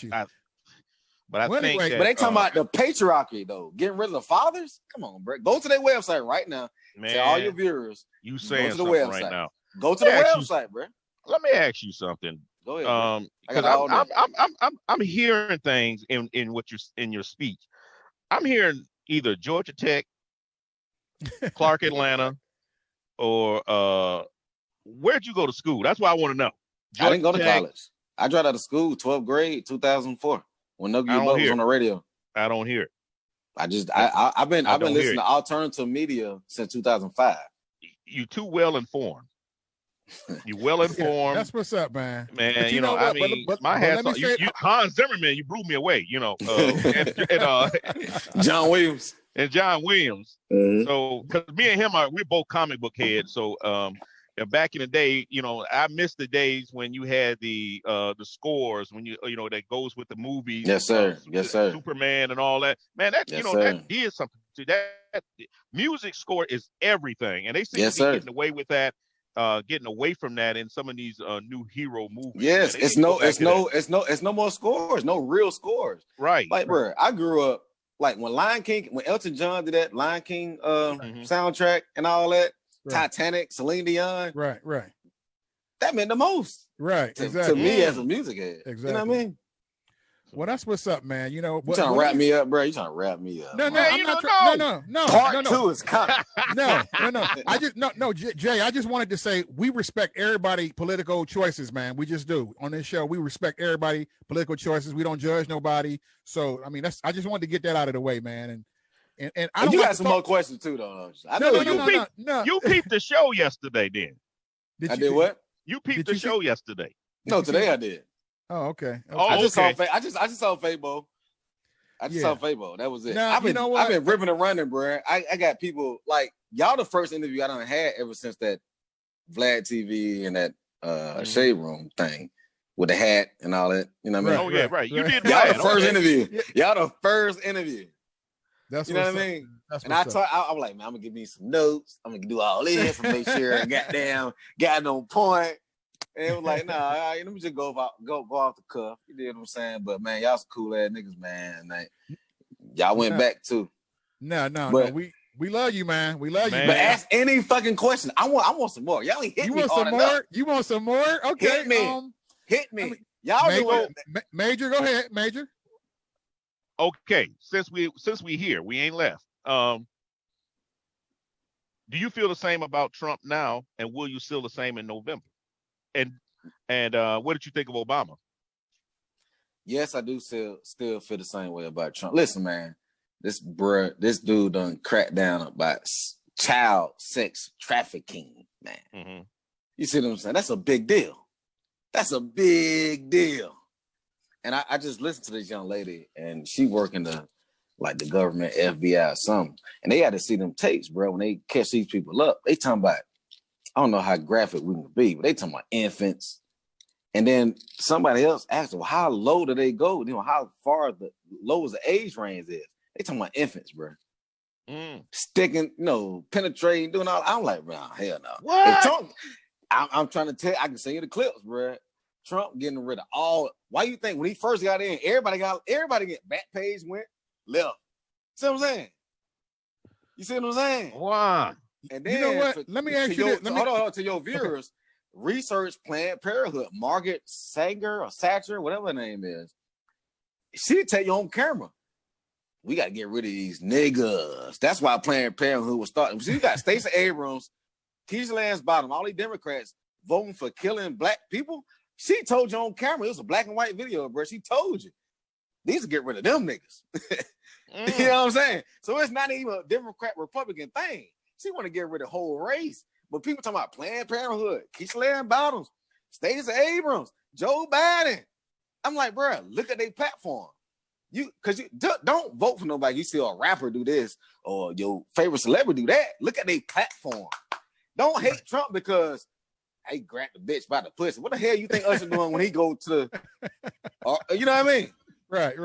think but they talking about the patriarchy though. Getting rid of the fathers? Come on, bro. Go to their website right now. Man, tell all your viewers. You saying something right now. Go to the website, bro. Let me ask you something. Go ahead. Because I'm hearing things in your speech. I'm hearing either Georgia Tech, Clark Atlanta, or where'd you go to school? That's what I want to know. I didn't go to college. I dropped out of school 12th grade 2004 when Knuck If You Buck was on the radio. I don't hear it. I've been listening to alternative media since 2005. You too well informed. You well informed. That's what's up, man. Man, my hat's off. Hans Zimmerman, you blew me away. John Williams. And John Williams. Mm-hmm. So, because me and him we're both comic book heads. So, back in the day, I missed the days when you had the scores when that goes with the movies. Yes, sir. Yes, sir. Superman and all that. Man, that that did something to that. Music score is everything, and they seem to be getting away with that. getting away from that in some of these new hero movies. Yes, it's no more scores, no real scores. Right. Like, bro, I grew up like when Elton John did that Lion King soundtrack and all that, Titanic, Celine Dion. Right. That meant the most. Right. To me as a music head. Exactly. You know what I mean? Well, that's what's up, man. You know, you trying to wrap me up, bro? You trying to wrap me up? No. Part two is coming. No. Jay, I just wanted to say we respect everybody's political choices, man. We just do on this show. We respect everybody's political choices. We don't judge nobody. So, I mean, I just wanted to get that out of the way, man. And I don't. You got some more questions too, though. You peeped the show yesterday, then. I did what? You peeped the show yesterday. No, today I did. Oh, okay. I just saw Fabo. I just saw Fabo. That was it. Now, I've been ripping and running, bro. I got people like y'all. The first interview I done had ever since that Vlad TV and that Shade Room thing with the hat and all that. You know what I mean? Oh yeah, right. You did. Y'all the first interview. Y'all the first interview. That's you know what I mean. And I was like, man, I'm gonna give me some notes. I'm gonna do all this and make sure I got on point. And it was like, nah, let me just go off the cuff. You know what I'm saying? But man, y'all some cool ass niggas, man. Like, y'all went back too. No. We love you, man. We love you. But ask any fucking question. I want some more. Y'all ain't hit me. You want some more? Okay. Hit me. Y'all Major, go ahead, Major. Okay, since we here, we ain't left. Do you feel the same about Trump now, and will you feel the same in November? And what did you think of Obama? Yes, I do still feel the same way about Trump. Listen, man, this dude done cracked down about child sex trafficking, man. Mm-hmm. You see what I'm saying? That's a big deal. And I just listened to this young lady, and she working the government, FBI or something. And they had to see them tapes, bro. When they catch these people up, they talking about, I don't know how graphic we can be, but they talking about infants. And then somebody else asked them, well, how low do they go? You know, how far the low as the age range is. They talking about infants, bro. Sticking, penetrating, doing all. I'm like, bro, hell no. What? I'm trying to tell. I can send you the clips, bro. Trump getting rid of all. Why you think when he first got in, everybody get back page went left. See what I'm saying? You see what I'm saying? Wow. And then you know what? Let me ask you this. Hold on to your viewers. Okay. Research Planned Parenthood. Margaret Sanger or Satcher, whatever her name is. She tell you on camera. We got to get rid of these niggas. That's why Planned Parenthood was starting. So you got Stacey Abrams, Keisha Lance Bottom, all these Democrats voting for killing black people. She told you on camera. It was a black and white video, bro. She told you. These to get rid of them niggas. You know what I'm saying? So it's not even a Democrat-Republican thing. She want to get rid of the whole race. But people talking about Planned Parenthood, Keisha Lance Bottoms, Stacey Abrams, Joe Biden. I'm like, bro, look at their platform. Because you don't vote for nobody. You see a rapper do this or your favorite celebrity do that. Look at their platform. Don't hate Trump because he grabbed the bitch by the pussy. What the hell you think Usher doing when he go to, you know what I mean? Right.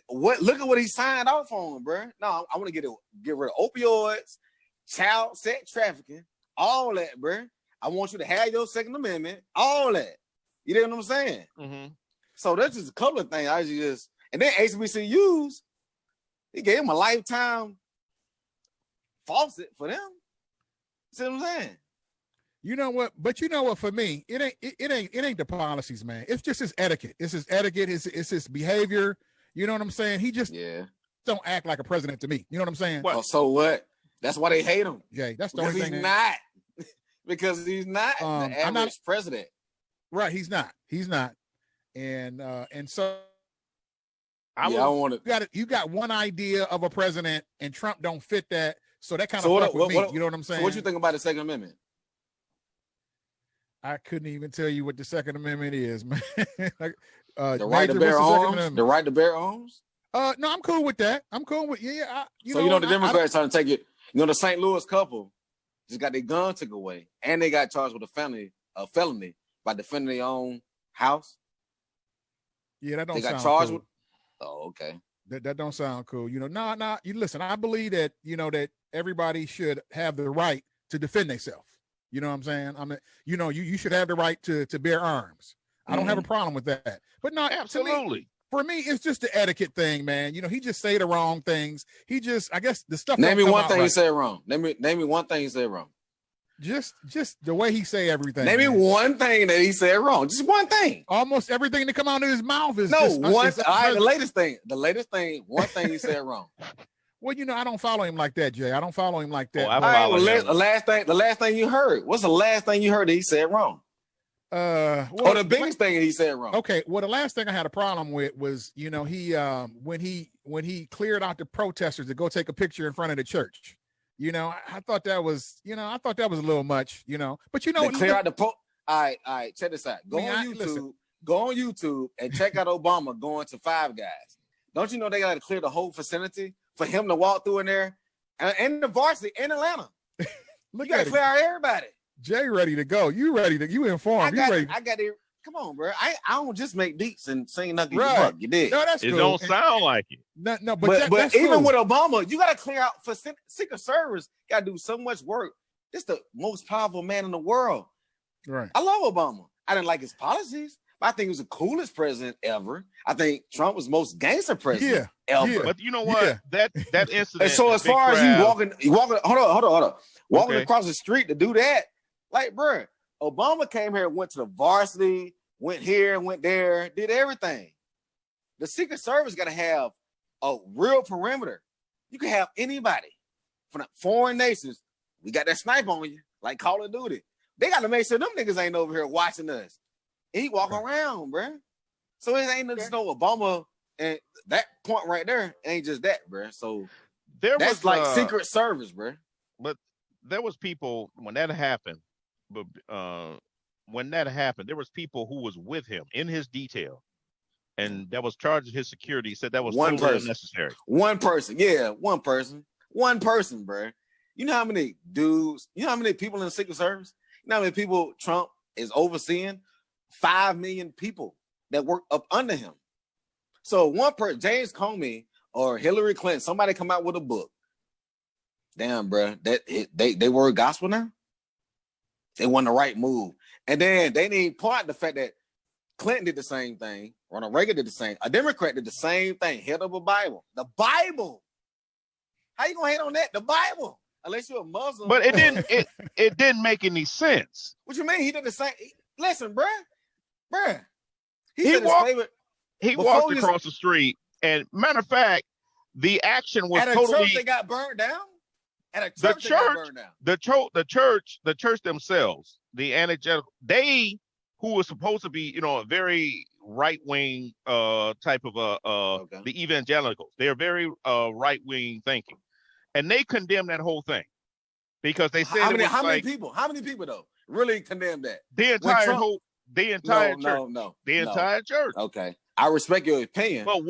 Look at what he signed off on, bro. No, I want to get rid of opioids, child sex trafficking, all that, bro. I want you to have your Second Amendment, all that. You know what I'm saying? Mm-hmm. So that's just a couple of things. And then HBCUs, he gave him a lifetime faucet for them. See what I'm saying? You know what? But you know what? For me, it ain't the policies, man. It's just his etiquette. It's his etiquette. It's his behavior. You know what I'm saying? He just don't act like a president to me. You know what I'm saying? Well, so what? That's why they hate him. Jay, that's the only thing. He's not. Because he's not the average president. Right, he's not. And so you got one idea of a president, and Trump don't fit that. So that kind of fuck with me. You know what I'm saying? So what you think about the Second Amendment? I couldn't even tell you what the Second Amendment is, man. The right to bear arms. The right to bear arms. No, I'm cool with that. I'm cool with the Democrats trying to take it. The St. Louis couple just got their gun took away, and they got charged with a felony by defending their own house. Yeah, that don't. They got charged cool. with. Oh, okay. That don't sound cool. You listen. I believe that that everybody should have the right to defend themselves. You know what I'm saying? I mean, you should have the right to bear arms. I don't have a problem with that. But no, absolutely. For me, it's just the etiquette thing, man. He just say the wrong things. He just, I guess the stuff. Name me one thing he said wrong. Name me one thing he said wrong. Just the way he say everything. Name me one thing that he said wrong. Just one thing. Almost everything that come out of his mouth is no just, one. All right, the latest thing. One thing he said wrong. Well, I don't follow him like that, Jay. I don't follow him like that. All right, the last thing you heard. What's the last thing you heard that he said wrong? The biggest thing that he said wrong. Okay, well, the last thing I had a problem with was, he when he cleared out the protesters to go take a picture in front of the church. I thought that was, a little much, but they clear out the all right, check this out. Go on YouTube and check out Obama going to Five Guys. Don't you know they got to clear the whole vicinity for him to walk through in there and the varsity in Atlanta? You got to clear out everybody. Jay ready to go. You informed. I got it. Come on, bro. I don't just make beats and sing Knuck If You Buck. You did. No, that's it. Cool. Don't sound like it. No, but even with Obama, you got to clear out for Secret Service. Got to do so much work. This the most powerful man in the world. Right. I love Obama. I didn't like his policies, but I think he was the coolest president ever. I think Trump was the most gangster president ever. Yeah. But you know what? Yeah. That incident. And so as far as you walking, hold on. Walking across the street to do that. Like, bro, Obama came here, went to the varsity, went here, went there, did everything. The Secret Service got to have a real perimeter. You can have anybody from the foreign nations. We got that snipe on you, like Call of Duty. They got to make sure them niggas ain't over here watching us. And he walk around, bro. So it ain't just no Obama, and that point right there ain't just that, bro. So that's like Secret Service, bro. But there was people when that happened. But when that happened, there was people who was with him in his detail, and that was charged with his security. He said that was totally unnecessary. One person, bro. You know how many dudes? You know how many people in the Secret Service? You know how many people Trump is overseeing? 5 million people that work up under him. So one person, James Comey or Hillary Clinton, somebody come out with a book. Damn, bro, they were gospel now. They won the right move. And then they didn't point out the fact that Clinton did the same thing. Ronald Reagan did the same. A Democrat did the same thing. Held up a Bible. The Bible. How you gonna hate on that? The Bible. Unless you're a Muslim. But it didn't make any sense. What you mean? He did the same. Listen, bruh. He walked across the street, and matter of fact, the action was at a totally. Church that got burned down. The church themselves, the evangelical, who was supposed to be, a very right wing type of the evangelicals. They're very right wing thinking, and they condemned that whole thing because they said how many people though really condemned that? The entire church. Okay, I respect your opinion, but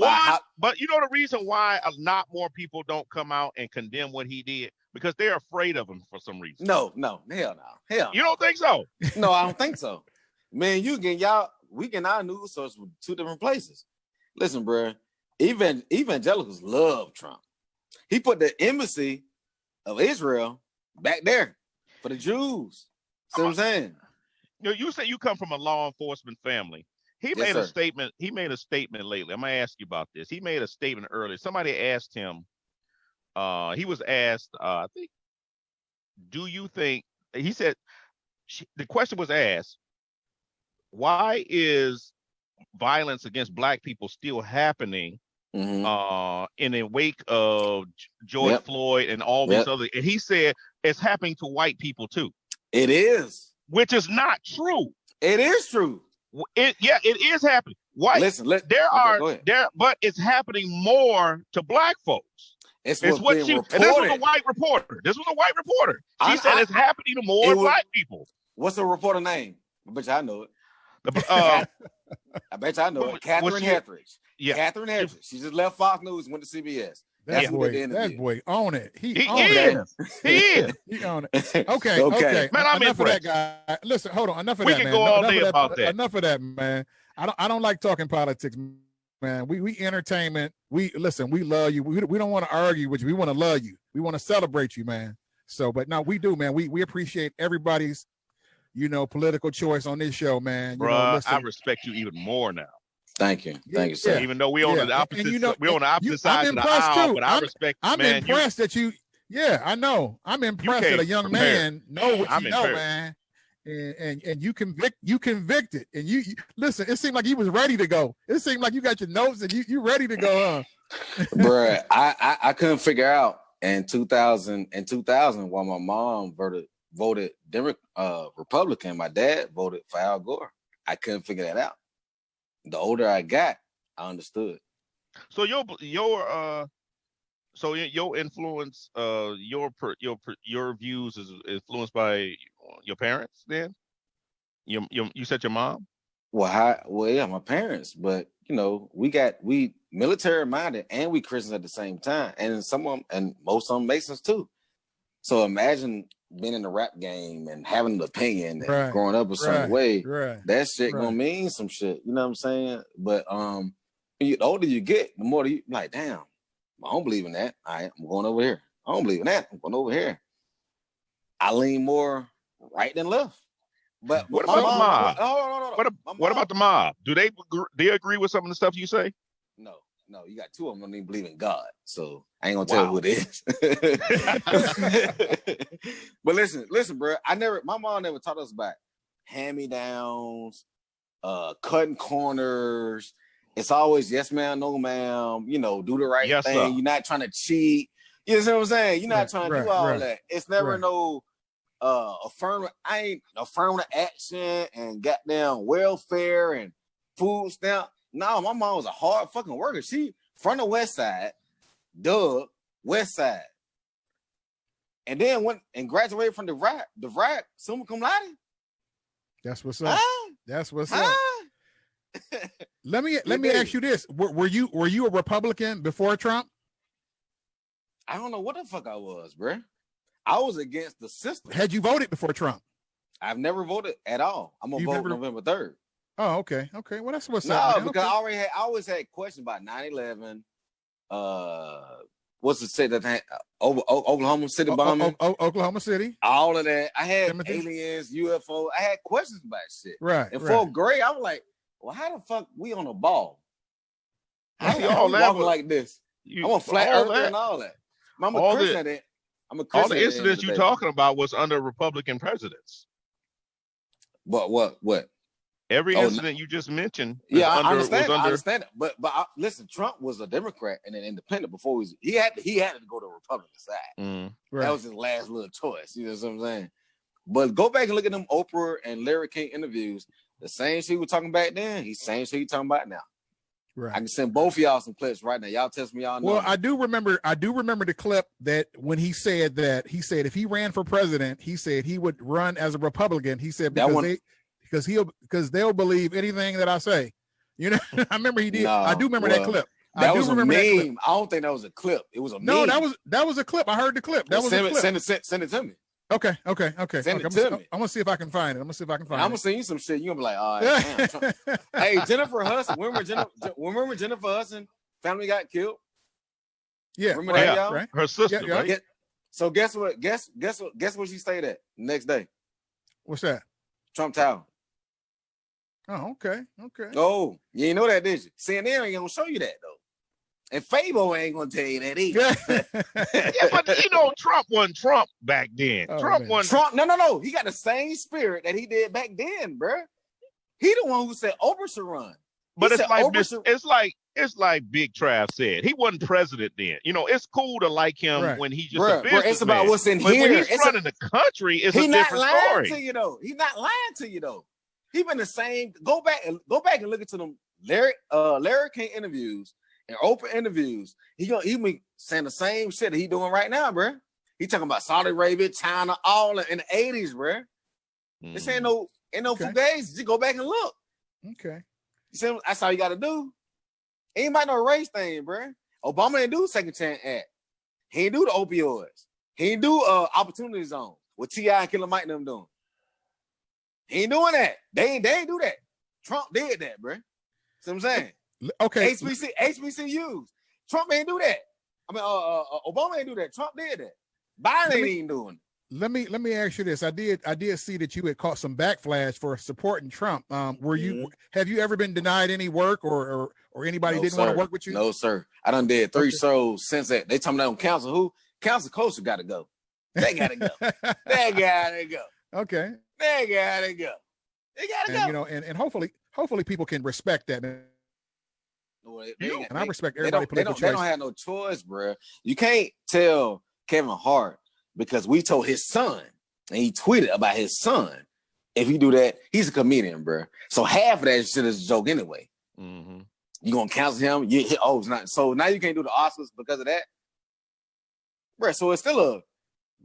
you know the reason why not more people don't come out and condemn what he did. Because they're afraid of him for some reason. No, hell no. You don't think so? No, I don't think so. Man, we get our news source from two different places. Listen, bro, evangelicals love Trump. He put the embassy of Israel back there for the Jews. See what I'm saying? You say you come from a law enforcement family. He made a statement lately. I'm gonna ask you about this. He made a statement earlier. Somebody asked him. He was asked, I think, do you think, he said, the question was asked, why is violence against Black people still happening in the wake of George Floyd and all these other, and he said, it's happening to white people too. It is. Which is not true. It is true. It is happening. White, but it's happening more to Black folks. This was a white reporter. She said it's happening to more Black people. What's the reporter name? I bet you I know it. I bet you I know it. Catherine Hetheridge. Yeah. Catherine Hetheridge. She just left Fox News and went to CBS. That boy own it. He own it. Okay. Man, I'm enough of that guy. Listen, hold on. Enough of that, man. We can go all day about that. Enough of that, man. I don't like talking politics, man. We entertainment. We love you. We don't want to argue with you. We want to love you. We want to celebrate you, man. So, but no, we do, man. We appreciate everybody's, political choice on this show, man. Bruh, I respect you even more now. Thank you, sir. Even though we on the opposite, we're on the opposite sides of the aisle, but I respect. I'm impressed that you. Yeah, I know. I'm impressed that a young man know what you know, man. And you convicted, and you listen. It seemed like you was ready to go. It seemed like you got your notes and you ready to go. Bruh, I couldn't figure out in 2000 while my mom voted Republican, my dad voted for Al Gore. I couldn't figure that out. The older I got, I understood. So your influence, your views is influenced by your parents. Then, you said your mom. Well, yeah, my parents. But we military minded and we Christians at the same time, and most of them Masons too. So imagine being in the rap game and having an opinion and growing up a certain way. That shit gonna mean some shit. You know what I'm saying? But the older you get, the more you like, damn, I don't believe in that. All right, I'm going over here. I don't believe in that. I'm going over here. I lean more right than left. But what about the mob? What about the mob? Do they agree with some of the stuff you say? No, you got two of them don't even believe in God, so I ain't gonna tell you who it is. But listen, bro. My mom never taught us about hand-me-downs, cutting corners. It's always yes, ma'am, no, ma'am. Do the right thing. Sir. You're not trying to cheat. You know what I'm saying? You're not trying to do all that. It's never no affirmative. I ain't affirmative action and goddamn welfare and food stamp. No, my mom was a hard fucking worker. She from the West Side, West Side, and then went and graduated from the RAC, summa cum laude. That's what's up. That's what's up. Let me ask you this: Were you a Republican before Trump? I don't know what the fuck I was, bro. I was against the system. Had you voted before Trump? I've never voted at all. I'm gonna vote November 3rd. Oh, okay. Well, that's what's up. No, because I always had questions about 9/11. What's the city that Oklahoma City bombing? Oklahoma City. All of that. I had aliens, UFO. I had questions about shit. Right. In fourth grade, I was like, "Well, how the fuck we on a ball? How you walking like this? I'm a flat earther and all that. I'm a Christian. All the incidents you talking about was under Republican presidents. What? Every incident you just mentioned. I understand it. But listen, Trump was a Democrat and an independent before he had to go to the Republican side. That was his last little choice. You know what I'm saying? But go back and look at them Oprah and Larry King interviews. The same shit we were talking back then, he's same shit he's talking about now. Right. I can send both of y'all some clips right now. Y'all test me, y'all know. Well, I do remember the clip that when he said if he ran for president, he said he would run as a Republican. He said because they'll believe anything that I say. I remember he did. No, I do remember that clip. That was a meme. I don't think that was a clip. It was a meme. No, that was a clip. I heard the clip. That was a clip. Send it to me. Okay. Send it to me. I'm gonna see if I can find it. I'm gonna send you some shit. You're gonna be like, all right, damn. Hey, Jennifer Hudson. Remember Jennifer Hudson? Family got killed. Yeah, remember that, y'all? Right. Her sister, right? So guess what? Guess what she stayed at the next day? What's that? Trump Tower. Oh, okay. Oh, you ain't know that, did you? CNN ain't gonna show you that though. And Fabo ain't gonna tell you that either. Yeah, but Trump wasn't Trump back then. Trump. No. He got the same spirit that he did back then, bro. He the one who said Oprah should run. But it's like Big Trav said. He wasn't president then. It's cool to like him when he's just a businessman. It's about what's in here. When he's running the country, it's a different story. He's not lying to you though. He been the same. Go back and look into them Larry King interviews and Oprah interviews. He be saying the same shit that he doing right now, bro. He talking about Saudi Arabia, China, all in the 80s, bro. This ain't no fugazi. Just go back and look. Okay. You see, that's all you got to do. Ain't about no race thing, bro. Obama didn't do the Second Chance Act. He didn't do the opioids. He didn't do Opportunity Zone with T.I. and Killer Mike and them doing. He ain't doing that. They ain't do that. Trump did that, bro. See what I'm saying? Okay. HBCUs. Trump ain't do that. I mean, Obama ain't do that. Trump did that. Biden ain't even doing it. Let me ask you this. I did see that you had caught some backlash for supporting Trump. Have you ever been denied any work or anybody didn't want to work with you? No, sir. I done did 3 shows since that. They talking about council. Who? Council Coastal got to go. They got to go. They got to go. Okay. They got to go. They got to go. You know, and hopefully people can respect that. And I respect everybody. They don't have no choice, bro. You can't tell Kevin Hart because we told his son and he tweeted about his son. If he do that, he's a comedian, bro. So half of that shit is a joke anyway. Mm-hmm. You gonna cancel him? It's not. So now you can't do the Oscars because of that, bro. So it's still a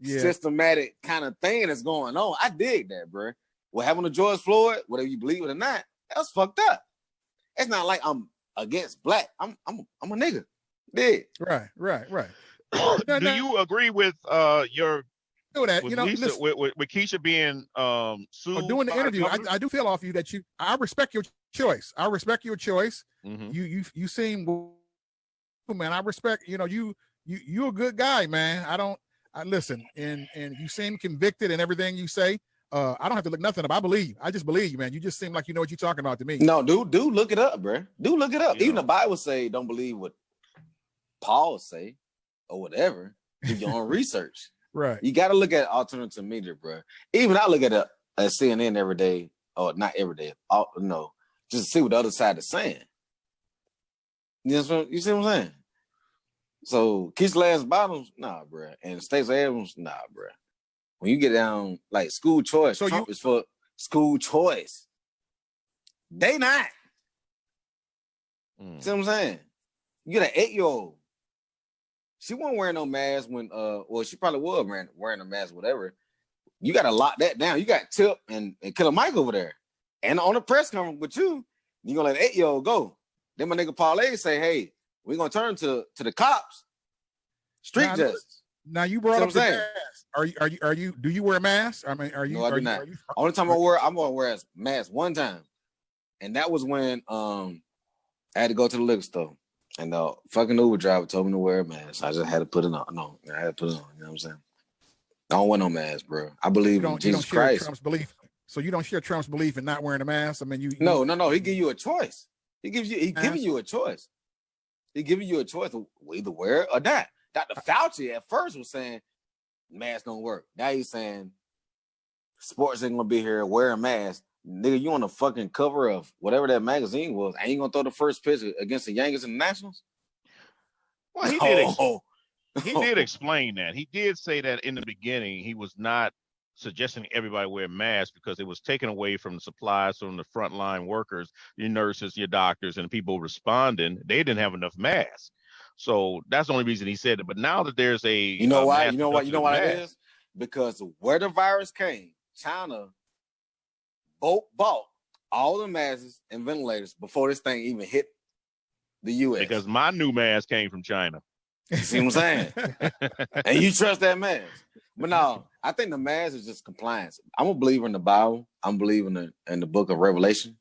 systematic kind of thing that's going on. I dig that, bro. What happened to George Floyd, whether you believe it or not, that's fucked up. It's not like I'm against black. I'm a nigga. Dig. Right. Do you agree with your that with Lisa, with Keisha being sued doing the interview? I do feel off you that I respect your choice. I respect your choice. Mm-hmm. You seem, man. I respect. You a good guy, man. I listen, and you seem convicted in everything you say. I don't have to look nothing up. I just believe you, man. You just seem like you know what you're talking about to me. No, dude, look it up, bro. Do look it up. Even the Bible say don't believe what Paul say or whatever. Do your own research. Right. You got to look at alternative media, bro. Even I look at CNN every day, or not every day. Just to see what the other side is saying. You see what I'm saying? So Keisha Lance Bottoms, nah, bro. And Stacey Abrams, nah, bro. When you get down like school choice, so Trump is for school choice. They not. See what I'm saying? You get an 8-year-old. She wasn't wearing no mask when she probably was wearing a mask, whatever. You gotta lock that down. You got Tip and Killer Mike over there. And on the press conference with you gonna let an 8-year-old go. Then my nigga Parlay say, hey, we're gonna turn to the cops. Street justice. Now you brought up the mask. Are you do you wear a mask? I mean, are you? No, I do not. Only time I'm gonna wear a mask one time. And that was when I had to go to the liquor store. And the fucking Uber driver told me to wear a mask. I just had to put it on. No, I had to put it on. You know what I'm saying? I don't wear no mask, bro. I believe in Jesus Christ. Trump's belief. So you don't share Trump's belief in not wearing a mask? I mean, No. He give you a choice. He giving you a choice. He giving you a choice to either wear it or not. Dr. Fauci at first was saying masks don't work. Now he's saying sports ain't gonna be here. Wear a mask. Nigga, you on the fucking cover of whatever that magazine was. Ain't you gonna throw the first pitch against the Yankees and the Nationals? Well, he did explain that. He did say that in the beginning he was not suggesting everybody wear masks because it was taken away from the supplies from the frontline workers, your nurses, your doctors, and people responding. They didn't have enough masks. So that's the only reason he said it. But now that there's a You know why it is? Because where the virus came, China bought all the masks and ventilators before this thing even hit the U.S. Because my new mask came from China. See what I'm saying? And you trust that mask. But no, I think the mask is just compliance. I'm a believer in the Bible. I'm believing in the book of Revelation.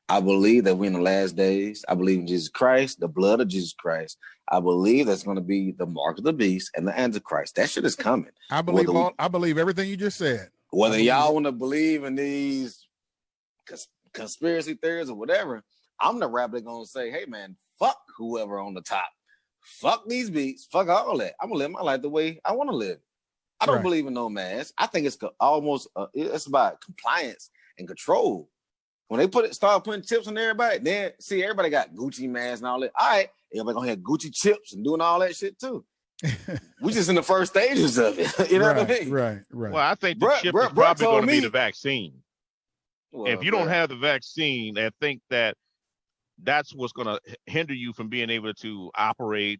I believe that we're in the last days. I believe in Jesus Christ, the blood of Jesus Christ. I believe that's going to be the mark of the beast and the Antichrist. That shit is coming. I believe everything you just said. Whether y'all want to believe in these conspiracy theories or whatever, I'm the rapper going to say, hey, man, fuck whoever on the top. Fuck these beats. Fuck all that. I'm going to live my life the way I want to live. I don't believe in no mask. I think it's almost, it's about compliance and control. When they start putting chips on everybody, then see everybody got Gucci masks and all that. All right, everybody gonna have Gucci chips and doing all that shit too. We just in the first stages of it. You know what I mean? Right. Well, I think the chip is probably going to be the vaccine. Well, if you don't have the vaccine, I think that's what's going to hinder you from being able to operate,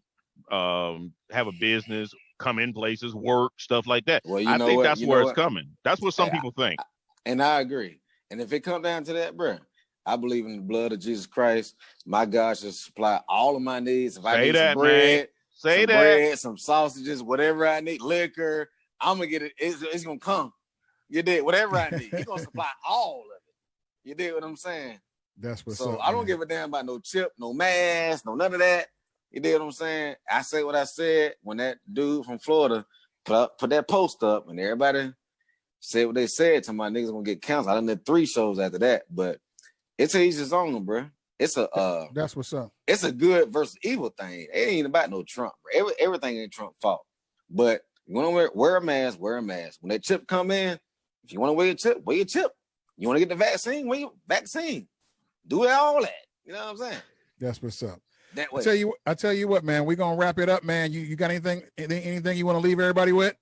have a business, come in places, work, stuff like that. Well, I think that's where it's coming. That's what some people think. And I agree. And if it comes down to that, bro, I believe in the blood of Jesus Christ. My God should supply all of my needs. If I need some bread, bread, some sausages, whatever I need, liquor, I'm gonna get it. It's gonna come. You did whatever I need. He's gonna supply all of it. You did what I'm saying? That's what's so up. I don't give a damn about no chip, no mask, no none of that. You did what I'm saying? I say what I said when that dude from Florida put that post up, and everybody said what they said. To my niggas gonna get canceled. I done did 3 shows after that, but it's each his own, bro. It's a that's what's up. It's a good versus evil thing. It ain't about no Trump, bro. Everything ain't Trump fault. But you want to wear a mask, wear a mask. When that chip come in, if you want to wear your chip, wear your chip. You want to get the vaccine, wear your vaccine. Do all that. You know what I'm saying? That's what's up. That way. I tell you what, man. We're gonna wrap it up, man. You got anything you want to leave everybody with?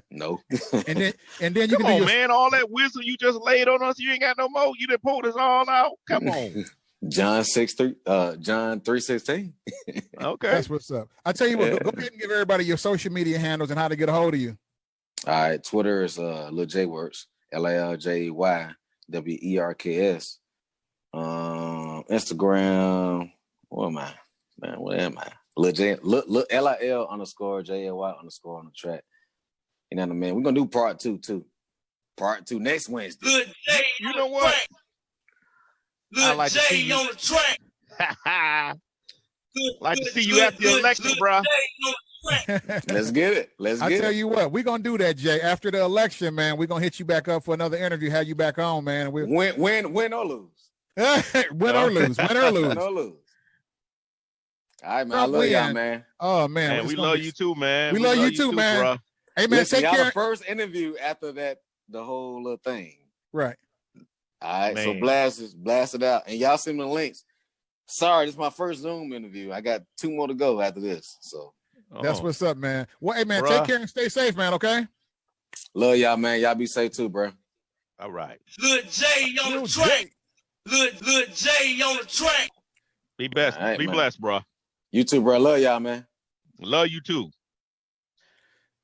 No. and then you come can on, man. All that wisdom you just laid on us, you ain't got no more. You done pulled us all out. Come on. John 3:16. Okay. That's what's up. I tell you what, go ahead and give everybody your social media handles and how to get a hold of you. All right, Twitter is Lil Jay Works, LALJYWERKS. Instagram, what am I? Man, what am I? Lil J, look LIL_JAY_ on the track. You know what I mean? We're gonna do part 2 too. Part 2 next Wednesday. Lil Jay, you know what? Lil Jay on the track. Like to see you after the election, bro. Let's get it. I tell you what, we're gonna do that, Jay. After the election, man, we're gonna hit you back up for another interview, have you back on, man. Win or lose. Win or lose. Win or lose. All right, man. I love y'all, man. Oh man, we love you too, man. We love you too, man. Bro. Hey man, listen, take y'all care. The first interview after that, the whole little thing. Right. All right, man. So blast it out, and y'all send me the links. Sorry, this is my first Zoom interview. I got 2 more to go after this. So that's what's up, man. Well, hey man, take care and stay safe, man. Okay. Love y'all, man. Y'all be safe too, bro. All right. Lil Jay on the track. Lil Jay on the track. Be best. Right, be man. blessed, bro. You too, bro. Love y'all, man. Love you too.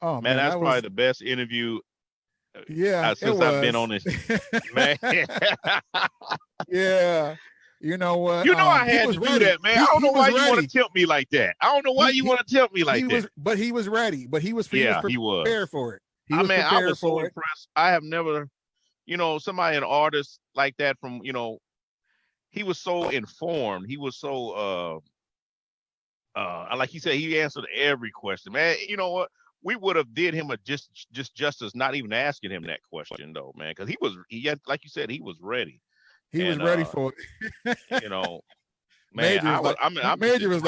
Oh man, that's probably the best interview. Yeah, since I've been on this, man. Yeah. You know what? You know I had to do that, man. I don't know why you want to tempt me like that. I don't know why you want to tempt me like that. But he was ready. But he was prepared for it. I was so impressed. I have never, somebody, an artist like that from, he was so informed. He was so, like he said, he answered every question, man. You know what? We would have did him a justice, not even asking him that question though, man. Cause he had, like you said, he was ready. He was ready for it. Man, Major was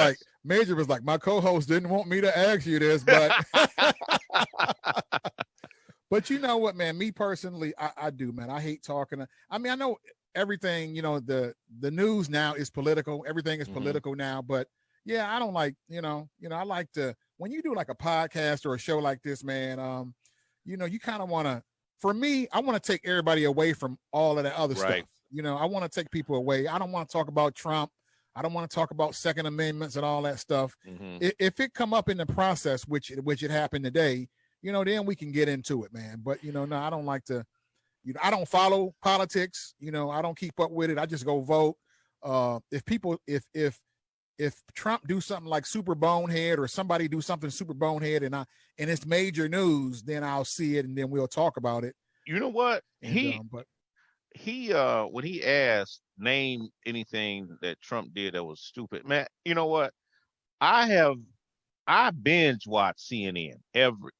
like, my co-host didn't want me to ask you this, but but you know what, man, me personally, I do, man. I hate talking. I know everything, the news now is political. Everything is political now, but yeah, I don't like, I like to, when you do like a podcast or a show like this, man, you kind of want to, for me, I want to take everybody away from all of that other stuff. I want to take people away. I don't want to talk about Trump. I don't want to talk about Second Amendments and all that stuff. If it come up in the process, which it happened today, then we can get into it, man. But no, I don't like to, I don't follow politics. I don't keep up with it. I just go vote. If Trump do something like super bonehead or somebody do something super bonehead and it's major news, then I'll see it and then we'll talk about it. You know what? When he asked, name anything that Trump did that was stupid, man, you know what? I binge watch CNN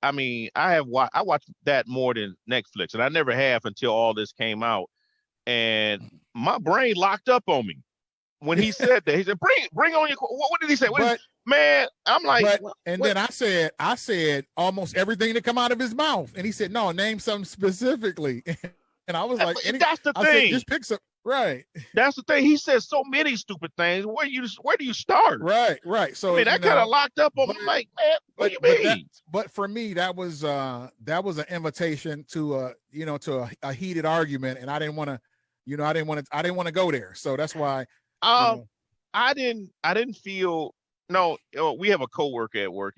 I watch that more than Netflix, and I never have until all this came out, and my brain locked up on me when he said that. He said, bring on your, what did he say? Man, I'm like, then I said almost everything that come out of his mouth, and he said, no, name something specifically. And I was like, that's the thing. Just pick some, right. That's the thing. He says so many stupid things. Where do you start? Right. So that kind of locked up on me. Like, man, what do you mean? But for me, that was an invitation to a heated argument, and I didn't want to go there. So that's why. I didn't feel. No, we have a coworker at work,